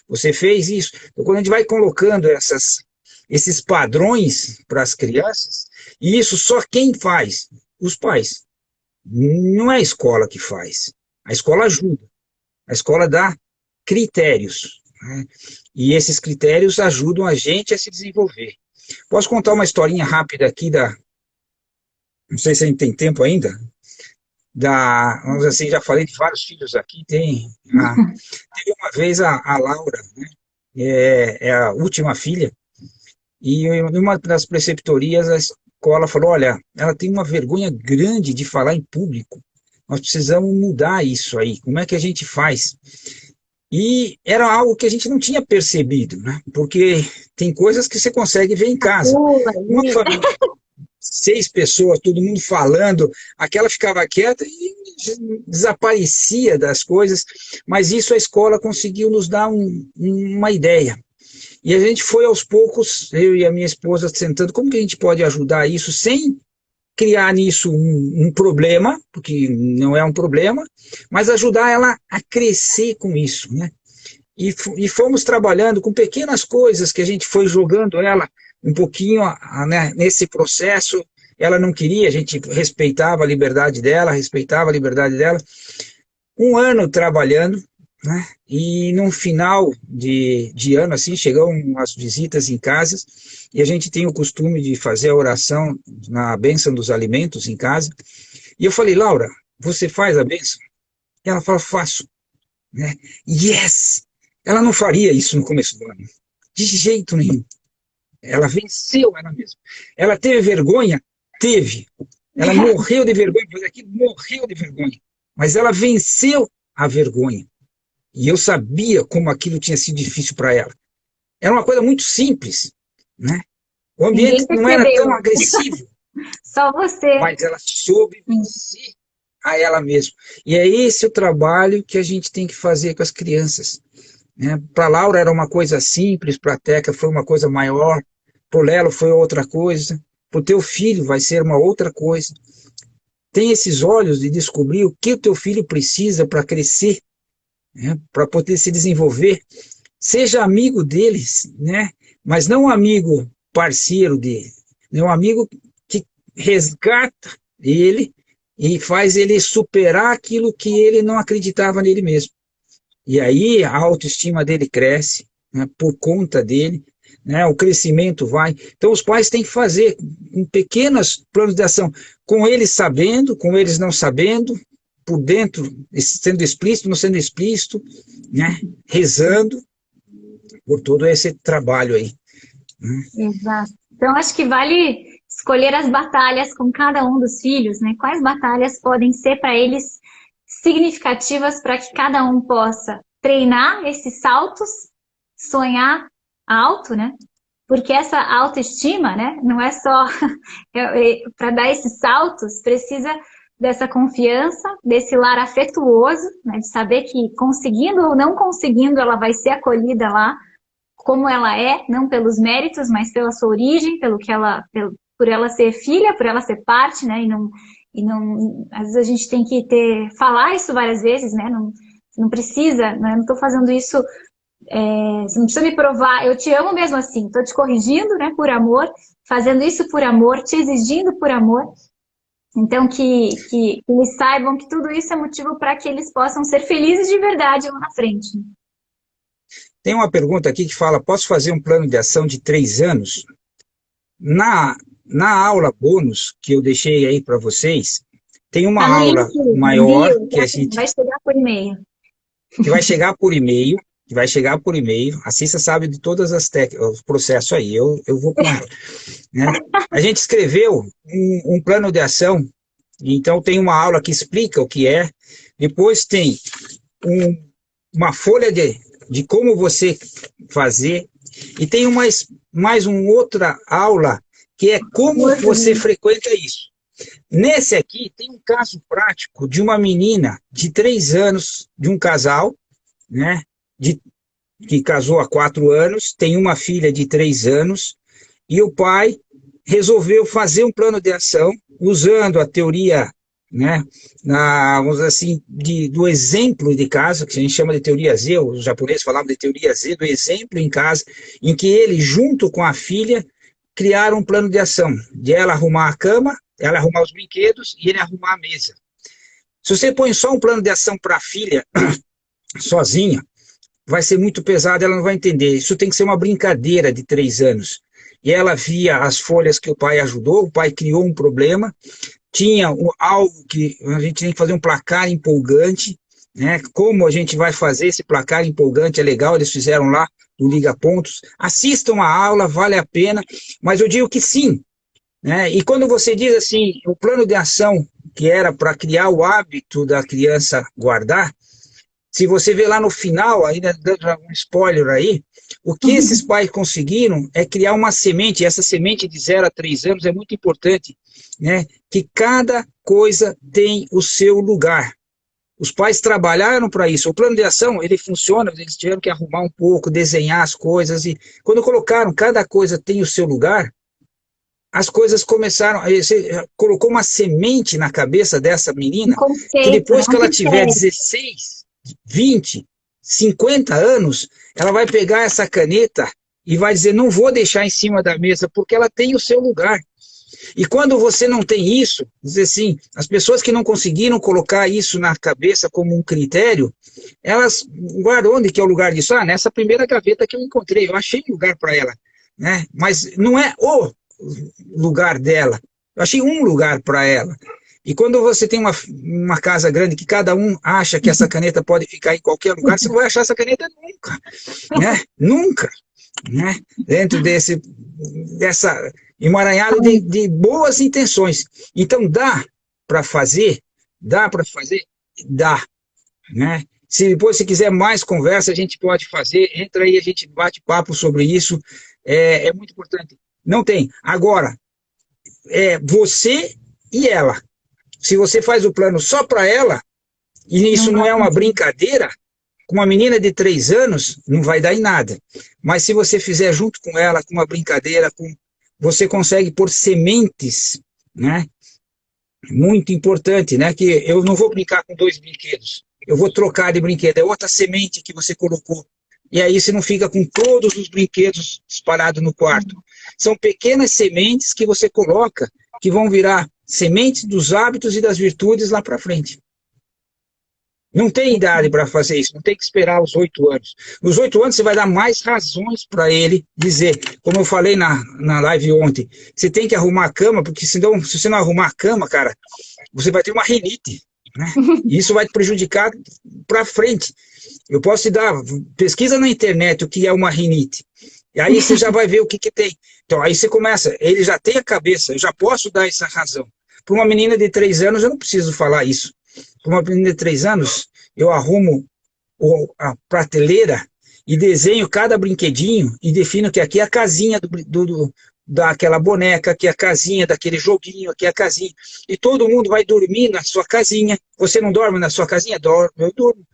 Você fez isso. Então, quando a gente vai colocando esses padrões para as crianças, e isso só quem faz? Os pais. Não é a escola que faz. A escola ajuda. A escola dá critérios. Né? E esses critérios ajudam a gente a se desenvolver. Posso contar uma historinha rápida aqui não sei se a gente tem tempo ainda, vamos dizer assim, já falei de vários filhos aqui, teve uma vez a Laura, né? É a última filha, e em uma das preceptorias a escola falou, olha, ela tem uma vergonha grande de falar em público, nós precisamos mudar isso aí, como é que a gente faz? E era algo que a gente não tinha percebido, né? Porque tem coisas que você consegue ver em casa. Uma família, 6 pessoas, todo mundo falando, aquela ficava quieta e desaparecia das coisas, mas isso a escola conseguiu nos dar uma ideia. E a gente foi aos poucos, eu e a minha esposa sentando, como que a gente pode ajudar isso sem criar nisso um problema, porque não é um problema, mas ajudar ela a crescer com isso, né? E fomos trabalhando com pequenas coisas que a gente foi jogando ela um pouquinho, né, nesse processo. Ela não queria, a gente respeitava a liberdade dela, Um ano trabalhando, né, e no final de ano, assim, chegam as visitas em casas, e a gente tem o costume de fazer a oração na bênção dos alimentos em casa. E eu falei, Laura, você faz a bênção? E ela fala, faço. Né? Yes! Ela não faria isso no começo do ano. De jeito nenhum. Ela venceu ela mesma. Ela teve vergonha? Teve. Ela morreu de vergonha, morreu de vergonha. Mas ela venceu a vergonha. E eu sabia como aquilo tinha sido difícil para ela. Era uma coisa muito simples, né? O ambiente não era tão agressivo. Só você. Mas ela soube vencer a ela mesma. E é esse o trabalho que a gente tem que fazer com as crianças. Né? Para a Laura era uma coisa simples, para a Teca foi uma coisa maior, para o Lelo foi outra coisa, para o teu filho vai ser uma outra coisa. Tem esses olhos de descobrir o que o teu filho precisa para crescer, né? Para poder se desenvolver. Seja amigo deles, né? Mas não um amigo parceiro dele, né? Um amigo que resgata ele e faz ele superar aquilo que ele não acreditava nele mesmo. E aí a autoestima dele cresce, né, por conta dele, né, o crescimento vai. Então os pais têm que fazer pequenos planos de ação, com eles sabendo, com eles não sabendo, por dentro, sendo explícito, não sendo explícito, né, rezando, por todo esse trabalho aí. Né? Exato. Então acho que vale escolher as batalhas com cada um dos filhos, né? Quais batalhas podem ser para eles significativas para que cada um possa treinar esses saltos, sonhar alto, né? Porque essa autoestima, né, não é só para dar esses saltos, precisa dessa confiança, desse lar afetuoso, né, de saber que conseguindo ou não conseguindo, ela vai ser acolhida lá como ela é, não pelos méritos, mas pela sua origem, por ela ser filha, por ela ser parte, né, às vezes a gente tem que falar isso várias vezes, né? Não precisa, né? Eu não estou fazendo isso, você não precisa me provar, eu te amo mesmo assim, estou te corrigindo, né, por amor, fazendo isso por amor, te exigindo por amor. Então, que eles saibam que tudo isso é motivo para que eles possam ser felizes de verdade lá na frente. Tem uma pergunta aqui que fala, posso fazer um plano de ação de 3 anos? Na aula bônus que eu deixei aí para vocês, tem uma aula maior que a gente... Vai chegar por e-mail. Que vai chegar por e-mail. A Cissa sabe de todas as técnicas, o processo aí, eu vou com ela. Né? A gente escreveu um plano de ação, então tem uma aula que explica o que é, depois tem uma folha de como você fazer, e tem mais uma outra aula, que é como você frequenta isso. Nesse aqui, tem um caso prático de uma menina de 3 anos, de um casal, né, que casou há 4 anos, tem uma filha de 3 anos, e o pai resolveu fazer um plano de ação, usando a teoria, né, vamos dizer assim, do exemplo de casa, que a gente chama de teoria Z, os japoneses falavam de teoria Z, do exemplo em casa, em que ele, junto com a filha, criaram um plano de ação, de ela arrumar a cama, ela arrumar os brinquedos e ele arrumar a mesa. Se você põe só um plano de ação para a filha, sozinha, vai ser muito pesado, ela não vai entender. Isso tem que ser uma brincadeira de 3 anos. E ela via as folhas que o pai ajudou, o pai criou um problema, tinha algo que a gente tem que fazer um placar empolgante, né? Como a gente vai fazer esse placar empolgante, é legal, eles fizeram lá no Liga Pontos. Assistam a aula, vale a pena, mas eu digo que sim, né? E quando você diz assim, o plano de ação que era para criar o hábito da criança guardar, se você ver lá no final, ainda dando um spoiler aí, o que esses pais conseguiram é criar uma semente, e essa semente de 0 a 3 anos é muito importante, né? Que cada coisa tem o seu lugar. Os pais trabalharam para isso. O plano de ação, ele funciona, eles tiveram que arrumar um pouco, desenhar as coisas, e quando colocaram cada coisa tem o seu lugar, as coisas começaram, você colocou uma semente na cabeça dessa menina, que depois que ela tiver 16, 20, 50 anos, ela vai pegar essa caneta e vai dizer, não vou deixar em cima da mesa, porque ela tem o seu lugar. E quando você não tem isso, dizer assim, as pessoas que não conseguiram colocar isso na cabeça como um critério, elas guardam onde que é o lugar disso? Ah, nessa primeira gaveta que eu encontrei, eu achei lugar para ela, né? Mas não é o lugar dela, eu achei um lugar para ela. E quando você tem uma casa grande que cada um acha que essa caneta pode ficar em qualquer lugar, você não vai achar essa caneta nunca, né? Nunca, né? Dentro dessa emaranhado de boas intenções. Então dá para fazer, dá, né? Se depois você quiser mais conversa, a gente pode fazer, entra aí, a gente bate papo sobre isso, é muito importante. Não tem. Agora, você e ela. Se você faz o plano só para ela, e isso não é uma brincadeira, com uma menina de 3 anos, não vai dar em nada. Mas se você fizer junto com ela, com uma brincadeira, você consegue pôr sementes, né? Muito importante, né? Que eu não vou brincar com 2 brinquedos. Eu vou trocar de brinquedo. É outra semente que você colocou. E aí você não fica com todos os brinquedos espalhados no quarto. São pequenas sementes que você coloca, que vão virar sementes dos hábitos e das virtudes lá para frente. Não tem idade para fazer isso, não tem que esperar os 8 anos. Nos 8 anos você vai dar mais razões para ele dizer, como eu falei na live ontem, você tem que arrumar a cama, porque senão, se você não arrumar a cama, cara, você vai ter uma rinite, né? E isso vai te prejudicar para frente. Eu posso te dar, pesquisa na internet o que é uma rinite, e aí você já vai ver o que tem. Então aí você começa, ele já tem a cabeça, eu já posso dar essa razão. Para uma menina de 3 anos eu não preciso falar isso. Para uma menina de 3 anos, eu arrumo a prateleira e desenho cada brinquedinho e defino que aqui é a casinha daquela boneca, aqui é a casinha daquele joguinho, aqui é a casinha. E todo mundo vai dormir na sua casinha. Você não dorme na sua casinha? Eu durmo.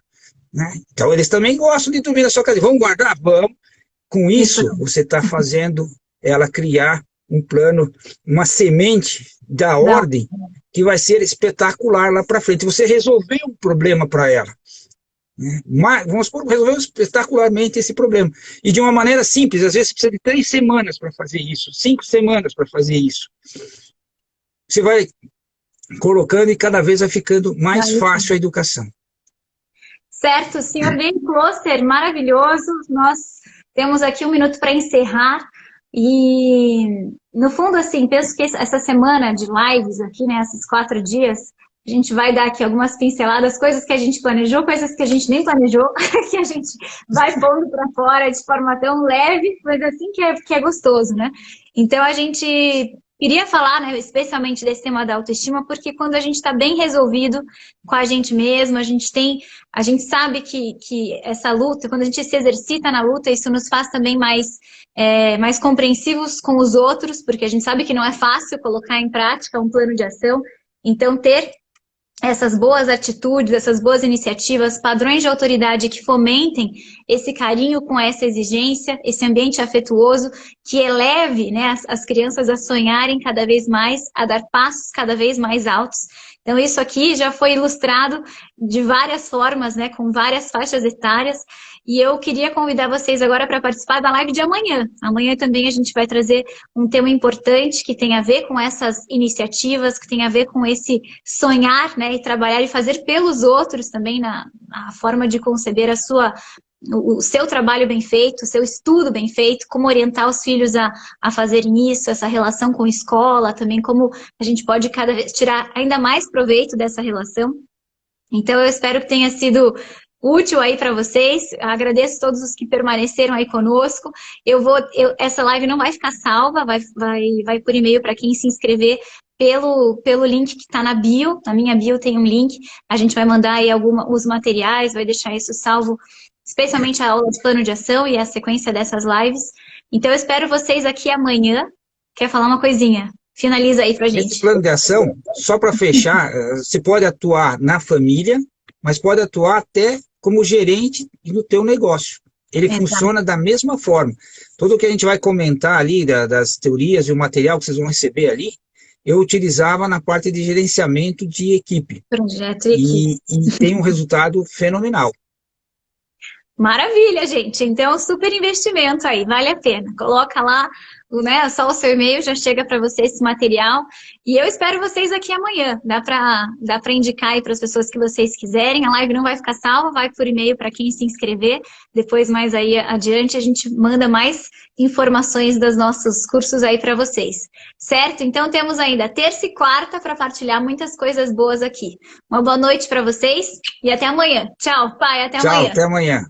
Né? Então eles também gostam de dormir na sua casinha. Vamos guardar? Vamos. Com isso, você está fazendo ela criar um plano, uma semente da ordem que vai ser espetacular lá para frente. Você resolveu um problema para ela. Né? Mas, vamos supor, resolveu espetacularmente esse problema. E de uma maneira simples, às vezes você precisa de 3 semanas para fazer isso, 5 semanas para fazer isso. Você vai colocando e cada vez vai ficando mais fácil a educação. Certo, senhor Ben Closter, maravilhoso. Nós temos aqui 1 minuto para encerrar. E, no fundo, assim, penso que essa semana de lives aqui, né, esses 4 dias, a gente vai dar aqui algumas pinceladas, coisas que a gente planejou, coisas que a gente nem planejou, que a gente vai pondo para fora de forma tão leve, mas assim que é gostoso, né? Então, a gente queria falar, né, especialmente desse tema da autoestima, porque quando a gente está bem resolvido com a gente mesmo, a gente sabe que essa luta, quando a gente se exercita na luta, isso nos faz também mais compreensivos com os outros, porque a gente sabe que não é fácil colocar em prática um plano de ação. Então, ter essas boas atitudes, essas boas iniciativas, padrões de autoridade que fomentem esse carinho com essa exigência, esse ambiente afetuoso, que eleve, né, as crianças a sonharem cada vez mais, a dar passos cada vez mais altos. Então, isso aqui já foi ilustrado de várias formas, né, com várias faixas etárias, e eu queria convidar vocês agora para participar da live de amanhã. Amanhã também a gente vai trazer um tema importante que tem a ver com essas iniciativas, que tem a ver com esse sonhar, né, e trabalhar e fazer pelos outros também na forma de conceber o seu trabalho bem feito, o seu estudo bem feito, como orientar os filhos a fazerem isso, essa relação com a escola, também como a gente pode cada vez tirar ainda mais proveito dessa relação. Então eu espero que tenha sido útil aí para vocês. Agradeço a todos os que permaneceram aí conosco. Essa live não vai ficar salva, vai por e-mail para quem se inscrever pelo link que está na bio. Na minha bio tem um link. A gente vai mandar aí os materiais, vai deixar isso salvo, especialmente a aula de plano de ação e a sequência dessas lives. Então eu espero vocês aqui amanhã. Quer falar uma coisinha? Finaliza aí pra gente. Esse plano de ação, só para fechar, você pode atuar na família, mas pode atuar até como gerente no teu negócio. Ele funciona da mesma forma. Tudo que a gente vai comentar ali, das teorias e o material que vocês vão receber ali, eu utilizava na parte de gerenciamento de equipe. Projeto e equipe. E tem um resultado fenomenal. Maravilha, gente. Então, super investimento aí, vale a pena. Coloca lá, né, só o seu e-mail, já chega para você esse material. E eu espero vocês aqui amanhã. Dá para indicar aí para as pessoas que vocês quiserem. A live não vai ficar salva, vai por e-mail para quem se inscrever. Depois, mais aí adiante, a gente manda mais informações dos nossos cursos aí para vocês. Certo? Então, temos ainda terça e quarta para partilhar muitas coisas boas aqui. Uma boa noite para vocês e até amanhã. Tchau, pai, até amanhã. Tchau, até amanhã.